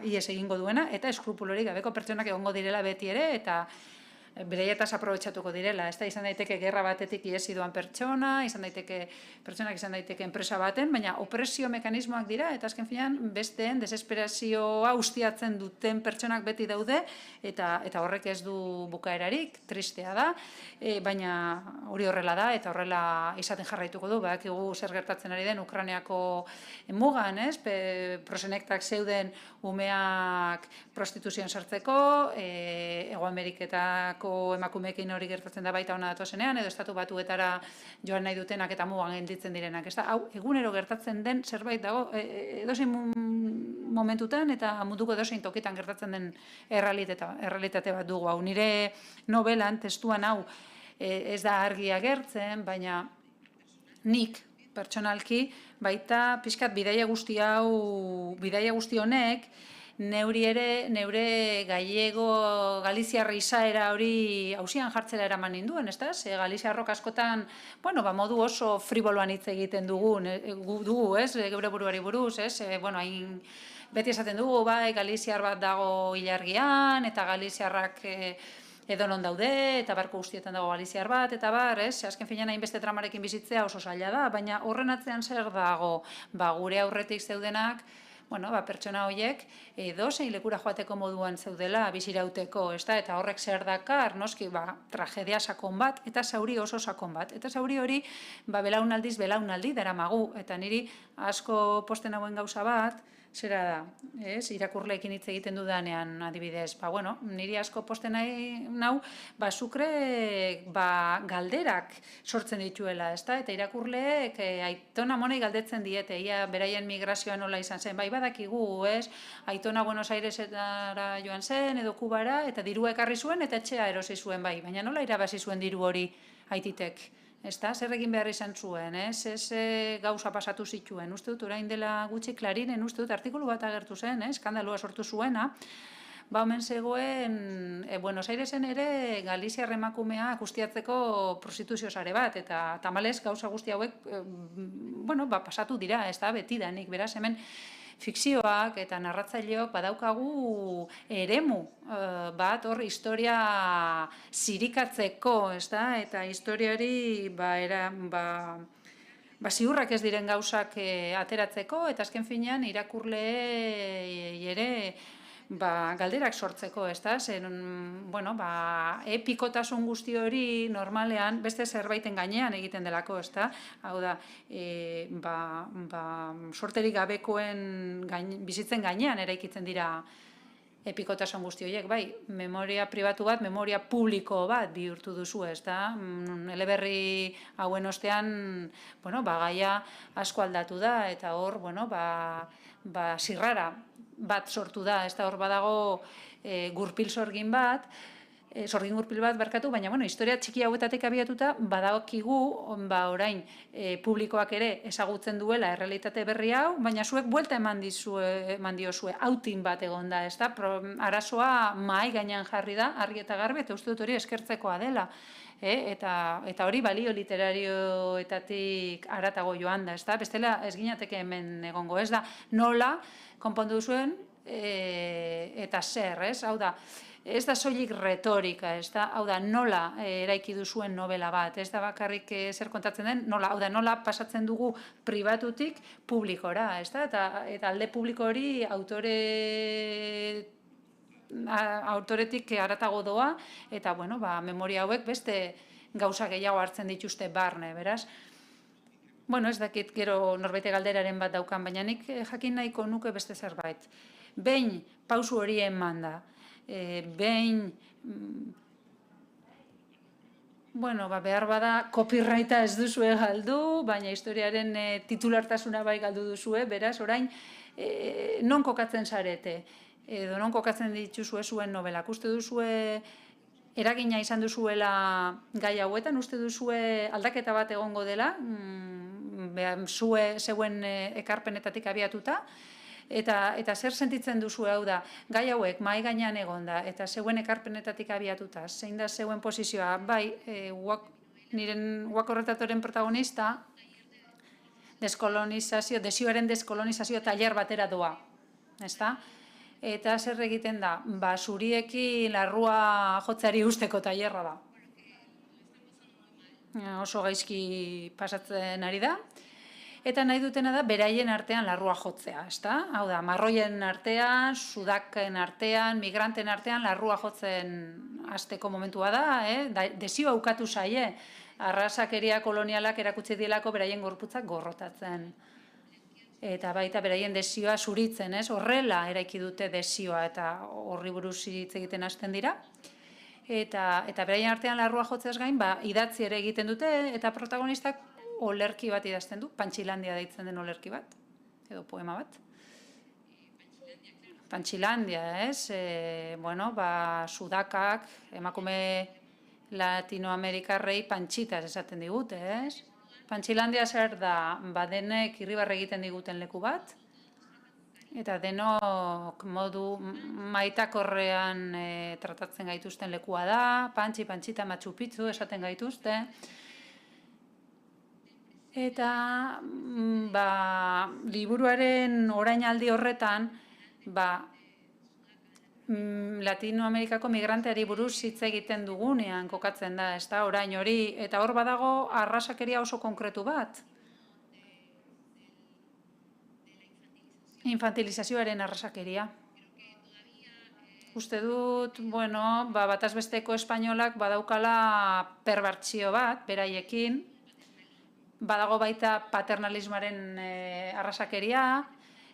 ihes egingo duena, eta eskrupulorik gabeko pertsonak egongo direla beti ere, eta beraietaz aprobetxatuko direla, ez da, izan daiteke gerra batetik ihesi doan pertsona, pertsonak izan daiteke enpresa baten, baina opresio mekanismoak dira, eta azken finean besteen desesperazioa ustiatzen duten pertsonak beti daude, eta horrek ez du bukaerarik, tristea da, baina hori horrela da, eta horrela izaten jarraituko du, badakigu zer gertatzen ari den Ukrainiako mugan, ez? Prosenektak zeuden umeak prostituzioan sartzeko, Hego Ameriketako emakumeekin hori gertatzen da baita hona datozenean, edo estatu batuetara joan nahi dutenak eta mugan gelditzen direnak. Ez da, hau, egunero gertatzen den zerbait dago, edozein momentutan eta munduko edozein tokitan gertatzen den errealitate bat dugu. Hau, nire novelan, testuan hau, ez da argi agertzen, baina nik, pertsonalki, baita pixkat bidaia guzti honek, neure gallego, galiziarra izaera hori hausian jartzera eraman ninduen, ez da? Galiziarrok askotan, modu oso friboloan hitz egiten dugu, ez? Geure buruari buruz, ez? Beti esaten dugu, galiziar bat dago ilargian, eta galiziarrak edonon daude, eta barko guztietan dago galiziar bat, eta ez? Azken finean hainbeste tramarekin bizitzea oso zaila da, baina horren atzean zer dago, gure aurretik zeudenak, pertsona horiek edozein lekura joateko moduan zeudela bizirauteko, eta horrek zer dakar, noski, tragedia sakon bat, eta zauri oso sakon bat. Eta zauri hori, belaunaldiz belaunaldi daramagu, eta niri asko posten hauen gauza bat, zera da, irakurleekin hitz egiten dudanean adibidez, niri asko posten nau, Sucre galderak sortzen dituela, eta irakurleek Aitona Monei galdetzen diete, ia beraien migrazioa nola izan zen, badakigu, Aitona Buenos Airesetara joan zen, edo Kubara, eta dirua ekarri zuen, eta etxea erosi zuen baina nola irabazi zuen diru hori Aititek? Zer egin behar izan zuen, ez gauza pasatu zituen. Uste dut, orain dela gutxi Klarinen, uste dut, artikulu bat agertu zen, eskandalua sortu zuena, omen zegoen, Buenos Airesen ere Galiziar emakumea ustiatzeko prostituzio sare bat, eta tamalez gauza guzti hauek, pasatu dira, ez da, betidanik, beraz, hemen, fikzioak eta narratzaileok badaukagu eremu bat hor historia zirikatzeko, eta historiari ziurrak ez diren gauzak ateratzeko, eta azken finean irakurleei ere galderak sortzeko, epikotasun guzti hori normalean beste zerbaiten gainean egiten delako, hau da, sorterik gabekoen bizitzen gainean eraikitzen dira epikotasun guzti horiek, memoria pribatu bat, memoria publiko bat bihurtu duzu, eleberri hauen ostean, gaia asko aldatu da, eta hor, zirrara bat sortu da, hor badago gurpil sorgin bat, baina historia txiki hauetatik abiatuta badakigu orain publikoak ere ezagutzen duela errealitate berri hau, baina zuek buelta eman diozue, autin bat egon da, arazoa mahai gainean jarri da, argi eta garbi, eta uste dut hori eskertzekoa dela. Eta hori balio literarioetatik haratago joan da, bestela ez ginateke hemen egongo, ez da nola konpondu zuen eta zer, hau da, ez da soilik retorika, ez da, hau da, nola eraiki duzuen novela bat, ez da bakarrik zer kontatzen den, nola, hau da, nola pasatzen dugu pribatutik publikora, ez da, eta alde publiko hori autoretik haratago doa, eta, bueno, memoria hauek beste gauza gehiago hartzen dituzte barne, beraz. Bueno, ez dakit gero norbete galderaren bat daukan, baina nik jakin nahiko nuke beste zerbait. Behin pausu hori eman da, behin, bueno, behar bada copyrighta ez duzue galdu, baina historiaren titulartasuna bai galdu duzue, beraz, orain, non kokatzen zarete, edo non kokatzen dituzue zuen novelak, uste duzue eragina izan duzuela gai hauetan, uste duzue aldaketa bat egongo dela, zeuen ekarpenetatik abiatuta, eta zer sentitzen duzu hau da, gai hauek mahai gainean egonda, eta zeuen ekarpenetatik abiatuta, zein da zeuen posizioa, bai, niren Wako Retatoren protagonista, desioaren deskolonizazio tailer batera doa, ezta? Eta zer egiten da, zuriekin larrua jotzeari usteko tailerra da. Oso gaizki pasatzen ari da. Eta nahi dutena da, beraien artean larrua jotzea, ezta? Hau da, marroien artean, sudaken artean, migranten artean larrua jotzen hasteko momentua da, desioa ukatu zaie, arrasakeria kolonialak erakutsi dielako beraien gorputzak gorrotatzen. Eta baita beraien desioa zuritzen, horrela eraiki dute desioa, eta horri buruz hitz egiten hasten dira. Eta beraien artean larrua jotzez gain, idatzi ere egiten dute, eta protagonistak olerki bat idazten du, Pantxilandia deitzen den olerki bat, edo poema bat. Pantxilandia, bueno, sudakak, emakume latinoamerikarrei pantxitas esaten digute, Pantxilandia zer da, denek irribarre egiten diguten leku bat, eta denok modu maitakorrean tratatzen gaituzten lekua da, pantxita, Machu Picchu esaten gaituzte, eta liburuaren orainaldi horretan, Latinoamerikako migranteari buruz hitz egiten dugunean kokatzen da, ez da, orain hori, eta hor badago arrasakeria oso konkretu bat. Infantilizazioaren arrasakeria. Uste dut, bueno, bataz besteko espainolak badaukala perbertsio bat, beraiekin, badago baita paternalismoaren arrasakeria,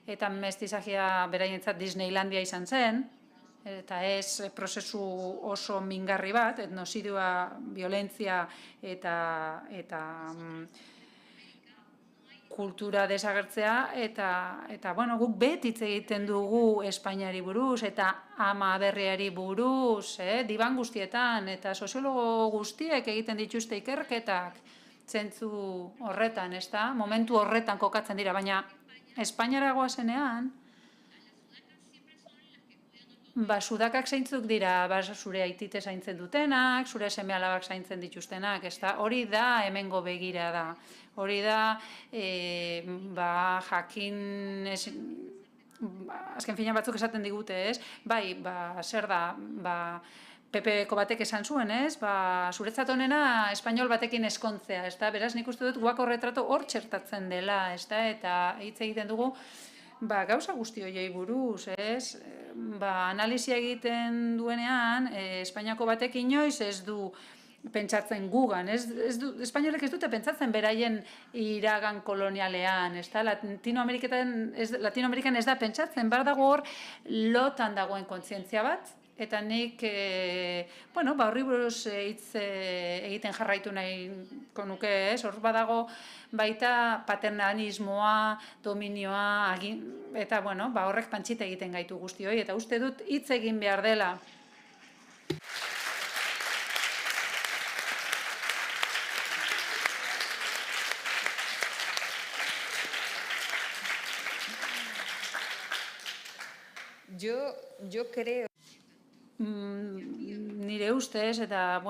eta mestizajia beraientzat Disneylandia izan zen, eta ez prozesu oso mingarri bat, etnozidioa, violentzia eta kultura desagertzea, eta bueno, guk beti hitz egiten dugu Espainiari buruz, eta ama berriari buruz, diban guztietan, eta soziologo guztiek egiten dituzte ikerketak, zentzu horretan, ez da? Momentu horretan kokatzen dira, baina Espainiara goazenean, sudakak zeintzuk dira, zure aitite zaintzen dutenak, zure seme-alabak zaintzen dituztenak, ez da? Hori da hemengo begira da. Hori da, jakin, azken finean batzuk esaten digute, ez? Bai, zer da, PP-ko batek esan zuen, ez? Zuretzat honena espainol batekin eskontzea, ez da? Beraz, nik uste dut Wako Retrato hor txertatzen dela, ez da? Eta hitz egiten dugu, gauza guzti horiei buruz, ez? Analizia egiten duenean, Espainiako batek inoiz ez du pentsatzen gugan, espainolek ez dute pentsatzen beraien iragan kolonialean, ez da? Latinoamerikan ez da pentsatzen, dago hor lotan dagoen kontzientzia bat, eta nik, horri buruz hitz egiten jarraitu nahiko nuke, ez? Hor badago baita paternalismoa, dominioa, eta horrek pantxita egiten gaitu guztioi, eta uste dut hitz egin behar dela. Yo creo... Nire ustez, eta,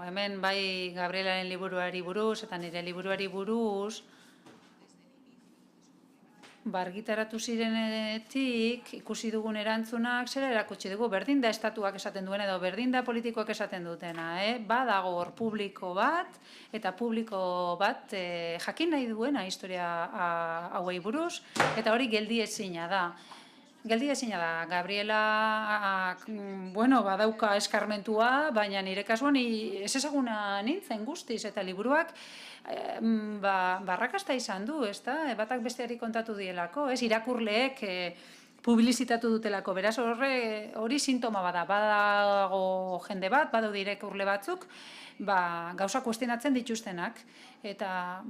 hemen bai Gabrielaren liburuari buruz, eta nire liburuari buruz, argitaratu zirenetik ikusi dugun erantzunak zera erakutsi dugu, berdin da estatuak esaten duen edo berdin da politikoak esaten dutena, badago hor publiko bat, eta publiko bat jakin nahi duena historia hauei buruz, eta hori geldiezina da. Geldiezina da, Gabriela, badauka eskarmentua, baina nire kasuan ezezaguna nintzen guztiz, eta liburuak barrakasta izan du, batak besteari kontatu dielako, irakurleek publizitatu dutelako, beraz hori sintoma bada, badago jende bat, badaude irakurle batzuk, gauza kuestionatzen dituztenak, eta,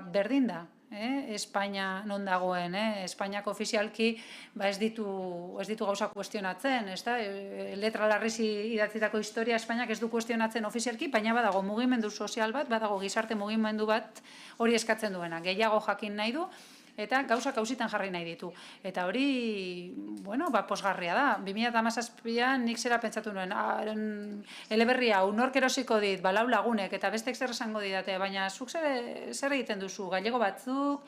berdin da. Espainia non dagoen, Espainiako ofizialki ez ditu gauza kuestionatzen, letra larriz idatzitako historia Espainiak ez du kuestionatzen ofizialki, baina badago mugimendu sozial bat, badago gizarte mugimendu bat hori eskatzen duena, gehiago jakin nahi du, eta gauzak gauzitan jarri nahi ditu. Eta hori, posgarria da. 2017an nik zera pentsatu nuen, eleberria hau nork erosiko dit, lau lagunek, eta bestek zer esango didate, baina zuk zer egiten duzu, gallego batzuk,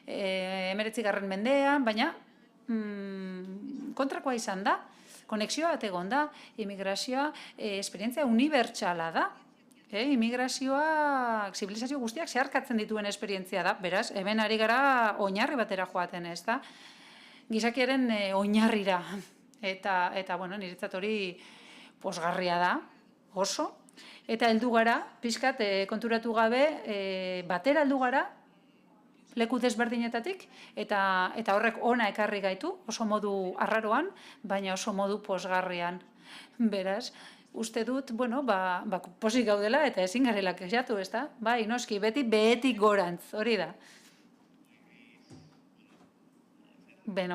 19. mendean, baina kontrakoa izan da, konexioa bat egon da, immigrazioa esperientzia unibertsala da, immigrazioa zibilizazio guztiak zeharkatzen dituen esperientzia da, beraz, hemen ari gara oinarri batera joaten, ez da, gizakiaren oinarrira, eta niretzat hori posgarria da, oso, eta heldu gara, pixkat konturatu gabe, batera heldu gara, leku desberdinetatik, eta horrek ona ekarri gaitu, oso modu arraroan, baina oso modu posgarrian, beraz, uste dut, posik gaudela eta ezin garela kexatu, ez da? Bai, noski, beti behetik gorantz, hori da.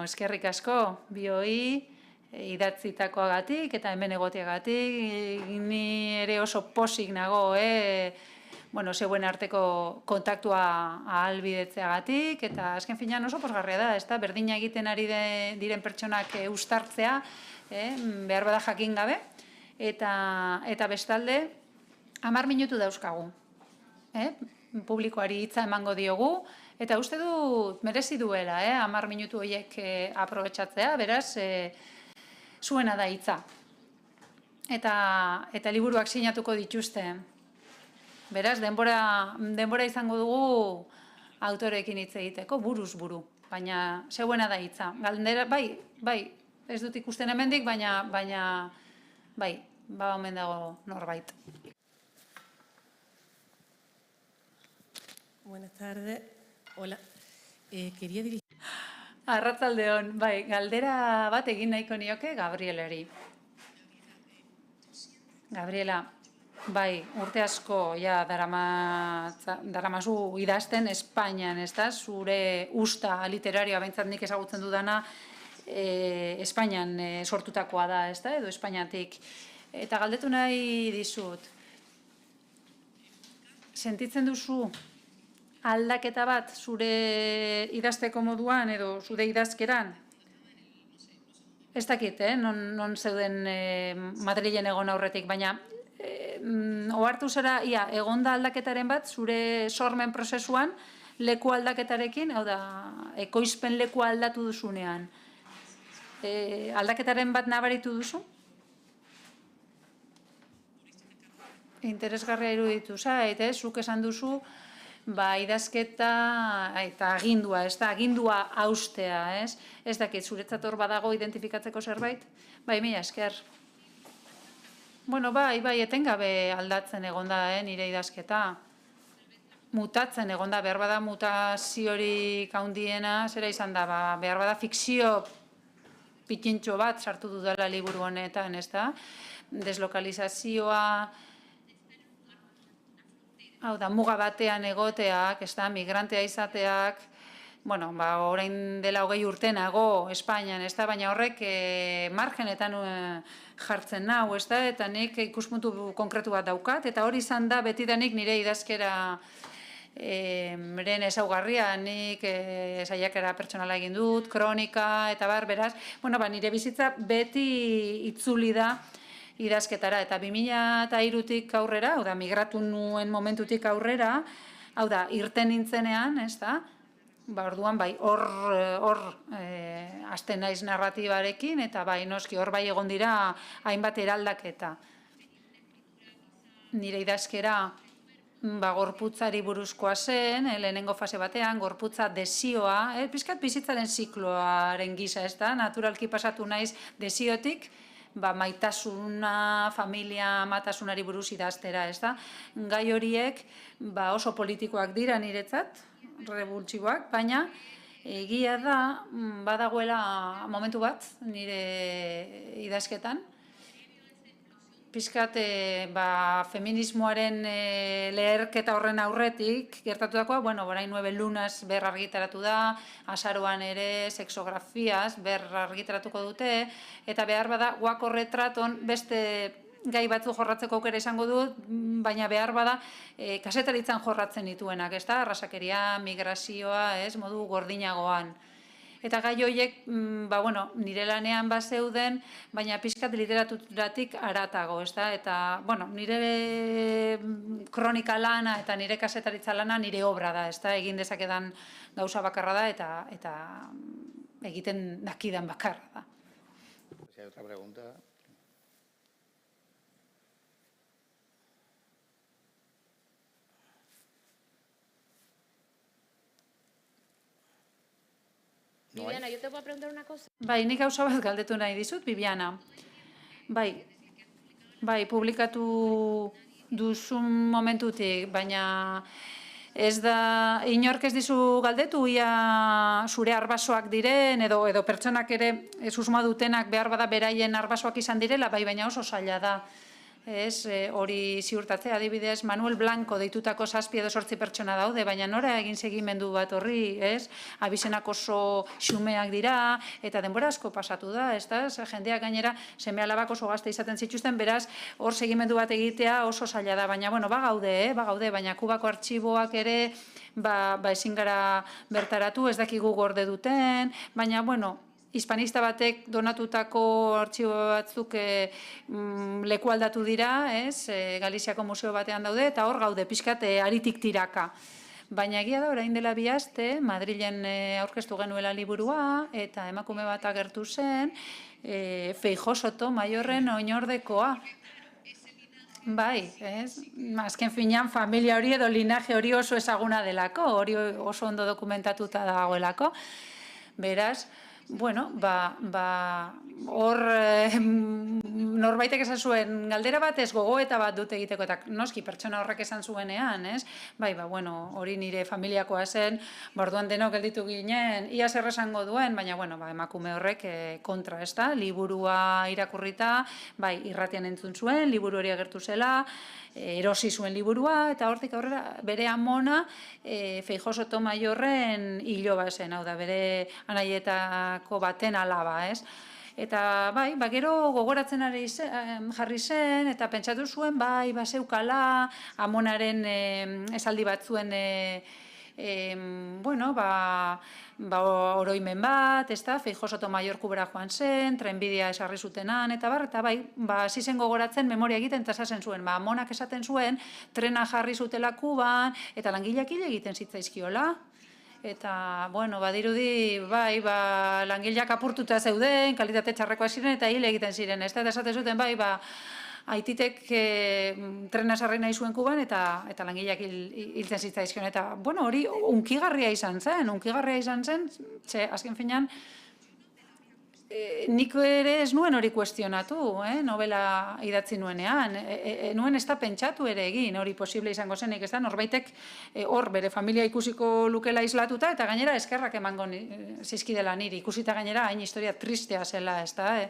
Eskerrik asko, bioi, idatzitakoagatik eta hemen egoteagatik, ni ere oso posik nago, zeuen arteko kontaktua ahalbidetzeagatik, eta azken finean oso posgarria da, ez da? Berdina egiten ari diren pertsonak uztartzea, behar bada jakin gabe, eta bestalde, 10 minutu dauzkagu. Publikoari hitza emango diogu, eta uste dut merezi duela, 10 minutu horiek aprobetxatzea, beraz, zuena da hitza. Eta liburuak sinatuko dituzte. Beraz, denbora izango dugu autorekin hitz egiteko, buruz buru, baina zeuena da hitza. Galdera, bai, ez dut ikusten hemendik, baina bai, omen dago norbait. Buenas tardes. Hola. Quería dirigir... Arratsaldeon, bai, galdera bat egin nahiko nioke Gabrieleri. Gabriela, bai, urte asko ja daramazu idazten Espainian, ez da? Zure usta literarioa behintzat nik ezagutzen dudana Espainian sortutakoa da, ez da? Edo Espainiatik. Eta galdetu nahi dizut, sentitzen duzu aldaketa bat zure idazteko moduan edo zure idazkeran? Ez dakit, non zeuden Madrilen egon aurretik, baina ohartu zara, egonda aldaketaren bat zure sormen prozesuan leku aldaketarekin, hau da, ekoizpen leku aldatu duzunean. Aldaketaren bat nabaritu duzu? Interesgarria iruditu zait, zuk esan duzu, idazketa eta agindua, ez da, agindua haustea, ez? Ez dakit, zuretzat hor badago identifikatzeko zerbait? Bai, mila esker. Bai, etengabe aldatzen egonda, nire idazketa. Mutatzen egonda, behar bada mutaziorik handiena, zera izan da, behar bada fikzio pitintxo bat sartu dudala liburu honetan, ez da? Deslokalizazioa, hau da, muga batean egoteak, ez da, migrantea izateak, orain dela 20 urte nago Espainian, ez da, baina horrek margenetan jartzen nau, ez da, eta nik ikuspuntu konkretu bat daukat, eta hori izan da betidanik nire idazkera meren ezaugarria, nik saiakera pertsonala egin dut, kronika, eta beraz, nire bizitza beti itzuli da idazketara, eta 2003tik aurrera, hau da, migratu nuen momentutik aurrera, hau da, irten nintzenean, ez da, orduan bai, hor hasten naiz narratibarekin, eta bai, noski, hor bai egon dira hainbat eraldaketa. Nire idazkera gorputzari buruzkoa zen, lehenengo fase batean, gorputza desioa, pixkat bizitzaren zikloaren gisa, ez da? Naturalki pasatu naiz desiotik, maitasuna, familia, matasunari buruz idaztera, ez da? Gai horiek oso politikoak dira niretzat, rebultsiboak, baina egia da, badagoela momentu bat nire idazketan, pixkat feminismoaren leherketa horren aurretik gertatutakoa, orain 9 lunas argitaratu da, azaroan ere sexografiaz argitaratuko dute, eta behar bada guako retraton beste gai batzu jorratzeko aukera izango dut, baina behar bada kazetaritzan jorratzen dituenak, ez da, arrasakeria, migrazioa, modu gordinagoan. Eta gai horiek, nire lanean zeuden, baina pixkat literaturatik haratago, ez da? Eta, nire kronika lana eta nire kazetaritza lana nire obra da, ez da? Egin dezakedan gauza bakarra da eta egiten dakidan bakarra da. Si hay otra pregunta. Viviana, yo te puedo preguntar una cosa. Bai, nik gauza bat galdetu nahi dizut, Viviana. Bai, publikatu duzun momentutik, baina ez da, inork ez dizu galdetu, ia zure arbasoak diren, edo pertsonak ere susmoa dutenak behar bada beraien arbasoak izan direla, baina oso zaila da. Hori ziurtatzea, adibidez, Manuel Blanco deitutako 7 edo 8 pertsona daude, baina nora egin segimendu bat horri, abizenak oso xumeak dira, eta denbora asko pasatu da, jendeak gainera seme alabak oso gazte izaten zituzten, beraz, hor segimendu bat egitea oso zaila da, baina, bagaude, baina Kubako artxiboak ere, ezin gara bertaratu, ez dakigu gorde duten, baina, hispanista batek donatutako artxibo batzuk leku aldatu dira, Galiziako museo batean daude, eta hor gaude, pixkat aritik tiraka. Baina egia da, orain dela 2 aste, Madrilen aurkeztu genuela liburua, eta emakume bat agertu zen, Feijoo Sotomayorren oinordekoa. Bai, azken finean familia hori edo linaje hori oso ezaguna delako, hori oso ondo dokumentatuta dagoelako. Beraz, hor norbaitek esan zuen, galdera bat ez gogoeta bat dut egiteko, eta noski pertsona horrek esan zuenean, hori nire familiakoa zen, orduan denok gelditu ginen, ia zer esango duen, baina emakume horrek kontra, ez da, liburua irakurrita, irratian entzun zuen, liburu hori agertu zela, erosi zuen liburua, eta hortik aurrera bere amona Feijoo Sotomayorren iloba zen, hau da, bere anaietako baten alaba, ez? Eta gero gogoratzen jarri zen, eta pentsatu zuen, bazeukala, amonaren esaldi batzuen oroimen bat, Feijoo Sotomayor Kubera joan zen, trenbidea esarri zutenan, eta hasi zen gogoratzen memoria egiten, eta esaten zuen, amonak esaten zuen, trena jarri zutela Kuban, eta langileak hil egiten zitzaizkiola. Eta, badirudi, langileak apurtuta zeuden, kalitate txarrekoa ziren, eta hil egiten ziren, eta esaten zuten, aititek trena sarri nahi zuen Kuban, eta langileak hiltzen zitzaizkion, eta, hori unkigarria izan zen, azken finean, nik ere ez nuen hori kuestionatu, novela idatzi nuenean, nuen ez da pentsatu ere egin, hori posible izango zenik, ez da, norbaitek hor bere familia ikusiko lukela islatuta, eta gainera eskerrak emango zizkidela niri, ikusita gainera hain historia tristea zela, ez da,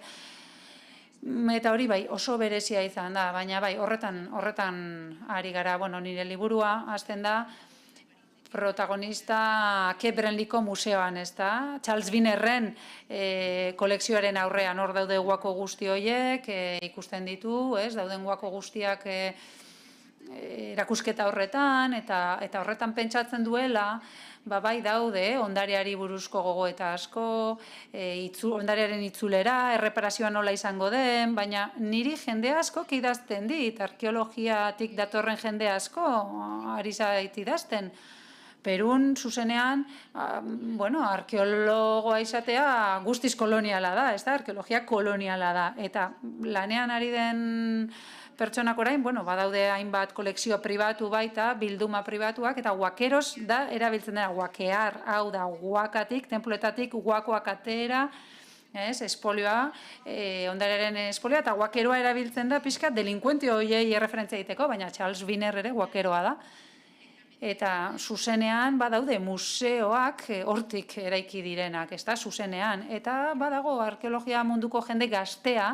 eta hori oso berezia izan da, baina horretan ari gara, nire liburua hasten da, protagonista Kebrenliko museoan, ez da? Charles Wienerren kolekzioaren aurrean, hor daude guako guzti horiek, ikusten ditu, dauden guako guztiak erakusketa horretan, eta horretan pentsatzen duela, daude, ondareari buruzko gogoeta asko, ondarearen itzulera, erreparazioa nola izango den, baina niri jende asko idazten dit, arkeologiatik datorren jende asko ari zait idazten. Perun zuzenean, bueno, arkeologoa izatea guztiz koloniala da, ez da, arkeologia koloniala da. Eta lanean ari den pertsonak orain, bueno, badaude hainbat kolekzio pribatu baita, bilduma pribatuak, eta guakeros da erabiltzen dena, guakear, hau da, guakatik, tenpluetatik, guakoak atera, espolioa, ondarearen espolioa, eta guakeroa erabiltzen da pixka delinkuente horiei erreferentzia egiteko, baina Charles Wiener ere guakeroa da. Eta zuzenean badaude museoak hortik eraiki direnak, ez da, zuzenean. Eta badago arkeologia munduko jende gaztea,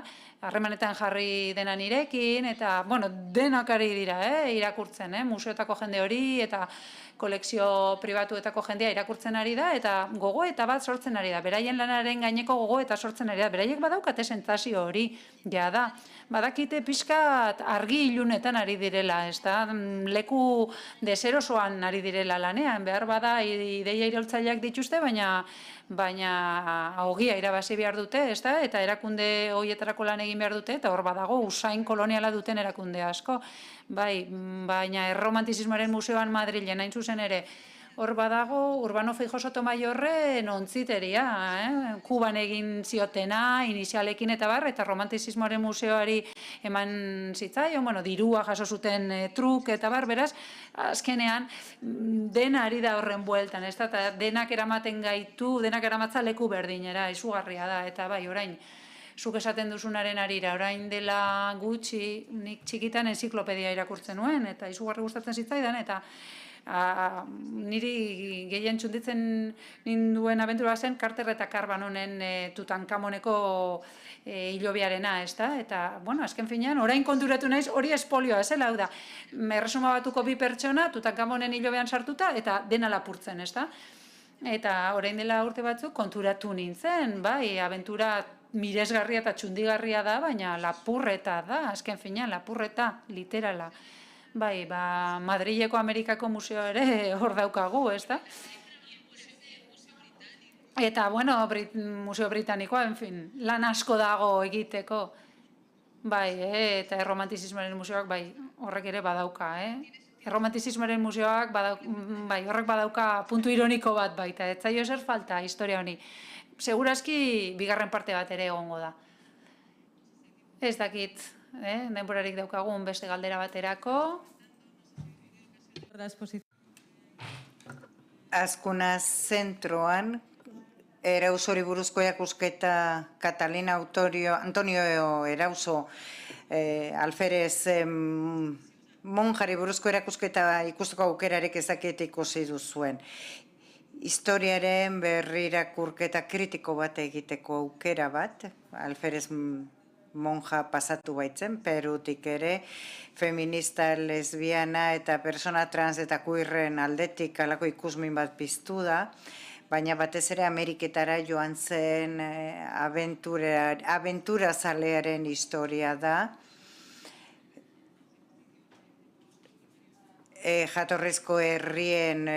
harremanetan jarri dena nirekin, eta, bueno, denak ari dira, irakurtzen, museoetako jende hori, eta kolekzio pribatuetako jendea irakurtzen ari da, eta gogo eta bat sortzen ari da. Beraien lanaren gaineko gogo eta sortzen ari da. Beraiek badaukate sentsazio hori, ja da. Badakite pixkat argi ilunetan ari direla, ez da, leku deserosoan ari direla lanean, behar bada ideia iraultzaileak dituzte, baina ogia irabazi behar dute, ez da, eta erakunde horietarako lan egin behar dute, eta hor badago usain koloniala duten erakunde asko. Bai, baina erromantizismoaren museoan Madrilen hain zuzen ere, hor badago Urbano Feijóo Sotomayorren ontziteria, Kuban egin ziotena, inizialekin eta bar, eta romantizismoaren museoari eman zitzaion, bueno, dirua jaso zuten truk eta bar, beraz, azkenean dena ari da horren bueltan, ez da, eta denak eramaten gaitu, denak eramatza leku berdinera, izugarria da, eta bai, orain, zuk esaten duzunaren arira, orain dela gutxi, nik txikitan enziklopedia irakurtzen nuen, eta izugarri gustatzen zitzaidan, eta niri gehien txunditzen ninduen abentura zen Carter eta Carbanonen Tutankamoneko hilobiarena, ez da? Eta, bueno, azken finean, orain konturatu naiz, hori espolioa, zela, hau da, erresuma batuko bi pertsona, Tutankamonen hilobean sartuta, eta dena lapurtzen, ez da? Eta orain dela urte batzuk konturatu nintzen, bai, abentura miresgarria eta txundigarria da, baina lapurreta da, azken finean, lapurreta, literala. Bai, Madrileko Amerikako museo ere hor daukagu, ez da? Eta, bueno, Museo Britanikoa, en fin, lan asko dago egiteko. Bai, eta erromantizismoaren museoak, bai, horrek ere badauka, Erromantizismoaren museoak, bai, horrek badauka puntu ironiko bat baita, ez zaio zer falta historia honi. Segurazki, bigarren parte bat ere egongo da. Ez dakit, denborarik daukagun beste galdera baterako. Azkuna zentroan, Erausori buruzko erakusketa Catalina Antonio Erauso alferez monjari buruzko erakusketa ikusteko aukerarek ezakit ikusi duzuen. Historiaren berrirakurketa kritiko bat egiteko aukera bat, alferez monja pasatu baitzen, Perutik ere, feminista, lesbiana eta persona trans eta queerren aldetik alako ikusmin bat piztu da, baina batez ere Ameriketara joan zen abentura zalearen historia da. Jatorrizko herrien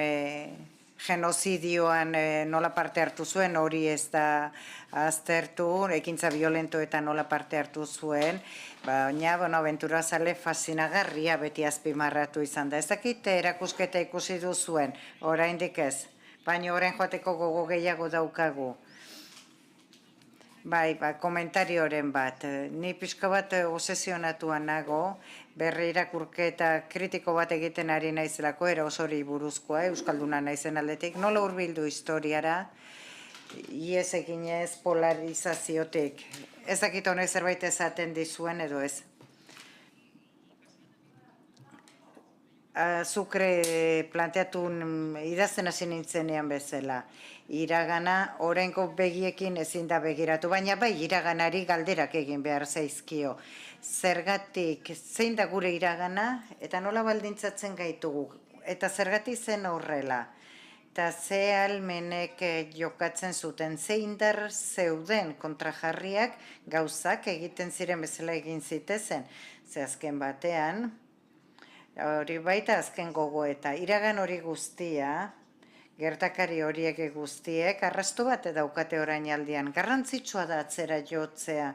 genozidioan nola parte hartu zuen, hori ez da aztertu, ekintza violentoetan nola parte hartu zuen, baina, bueno, abentura zale fascinagarria beti azpimarratu izan da. Ez dakit erakusketa ikusi duzuen, oraindik ez, baina orain joateko gogo gehiago daukagu. Bai, komentarioren bat, ni pixka bat obsesionatuan nago, berri irakurketa kritiko bat egiten ari naizelako, Erausori buruzkoa, Euskalduna naizen aldetik, nola hurbildu historiara, ies eginez polarizaziotik. Ez dakit honek zerbait esaten dizuen edo ez. Zukre planteatu idazten hasi nintzenean bezala. Iragana, oraingo begiekin ezin da begiratu, baina bai iraganari galderak egin behar zaizkio. Zergatik, zein da gure iragana, eta nola baldintzatzen gaitugu, eta zergatik zen horrela. Eta ze almenek jokatzen zuten, ze indar zeuden kontrajarriak gauzak egiten ziren bezala egin zitezen. Ze azken batean, hori baita azken gogoeta, iragan hori guztia, gertakari horiek guztiek arrasto bat daukate orainaldian. Garrantzitsua da atzera jotzea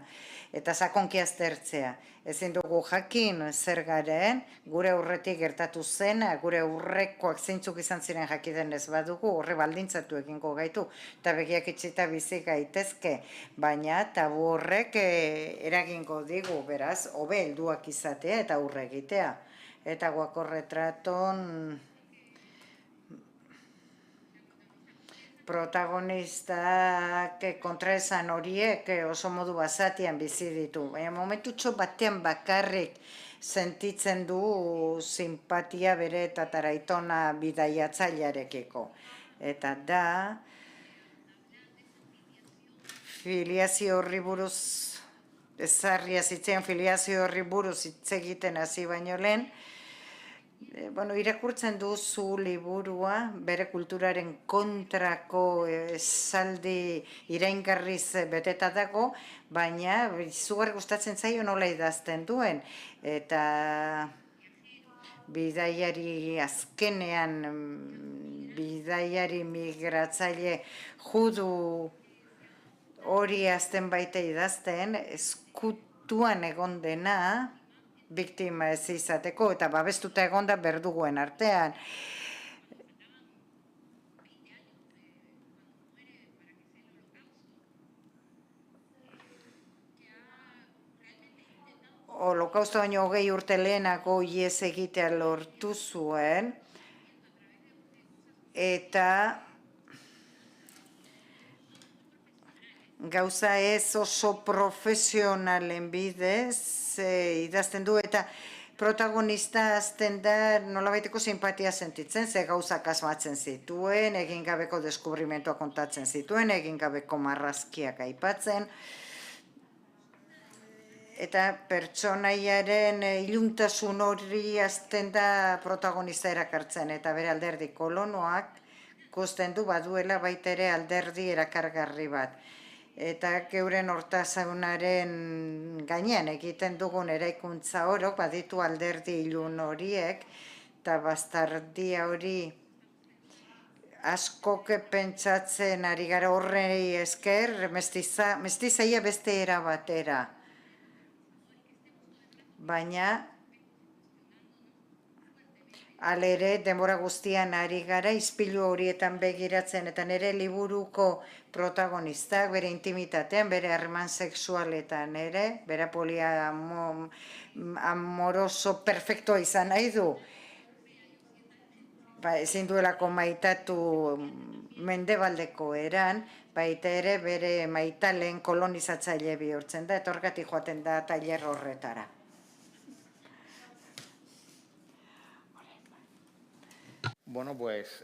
eta sakonki aztertzea. Ezin dugu jakin zer garen, gure aurretik gertatu zena, gure aurrekoak zeintzuk izan ziren jakiten ez badugu, horre baldintzatu egingo gaitu, eta begiak itxita bizi gaitezke, baina tabu horrek eragingo digu, beraz, hobe helduak izatea eta aurre egitea. Eta guako retraton protagonistak kontraesan horiek oso modu basatian bizi ditu. Baina momentutxo batean bakarrik sentitzen du simpatia bere tataraitona bidaiatzailearekiko. Eta da, filiazio horri buruz, ezarria zitzen filiazio horri buruz hitz egiten hasi baino lehen, irakurtzen duzu liburua, bere kulturaren kontrako esaldi iraingarriz beteta dago, baina izugarri gustatzen zaio nola idazten duen. Eta bidaiari azkenean, bidaiari migratzaile judu hori azten baita idazten, eskutuan egon dena, biktima ez izateko, eta babestuta egonda berduguen artean. Holokausto baino 20 urte lehenako ihes egitea lortu zuen, eta gauza ez oso profesionalen bidez idazten du, eta protagonista azten da nolabaiteko simpatia sentitzen, ze gauzak asmatzen zituen, egin gabeko deskubrimentua kontatzen zituen, egin gabeko marrazkiak aipatzen, eta pertsonaiaren iluntasun hori azten da protagonista erakartzen, eta bere alderdi kolonoak ikusten du baduela baita ere alderdi erakargarri bat. Eta geuren hortasunaren gainean egiten dugun eraikuntza orok baditu alderdi ilun horiek, eta bastardia hori askok pentsatzen ari gara horrei esker, mestizaia beste era batera. Baina alere denbora guztian ari gara ispilu horietan begiratzen, eta nire liburuko protagonistak bere intimitatean, bere harreman sexualetan ere, bere poliamoroso perfectoa izan nahi du. Ezin duelako maitatu mendebaldeko eran, baita ere bere maitalen kolonizatzaile bihurtzen da, eta horregatik joaten da tailer horretara. Bueno, pues...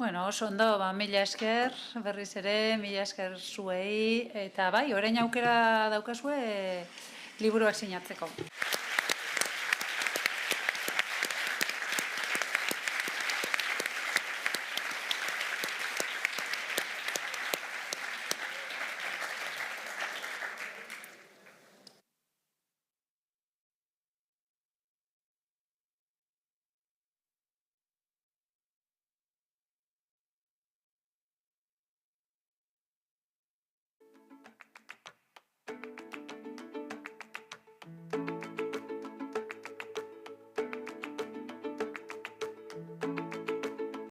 Oso ondo, mila esker, berriz ere, mila esker zuei, eta bai, orain aukera daukazue liburuak sinatzeko.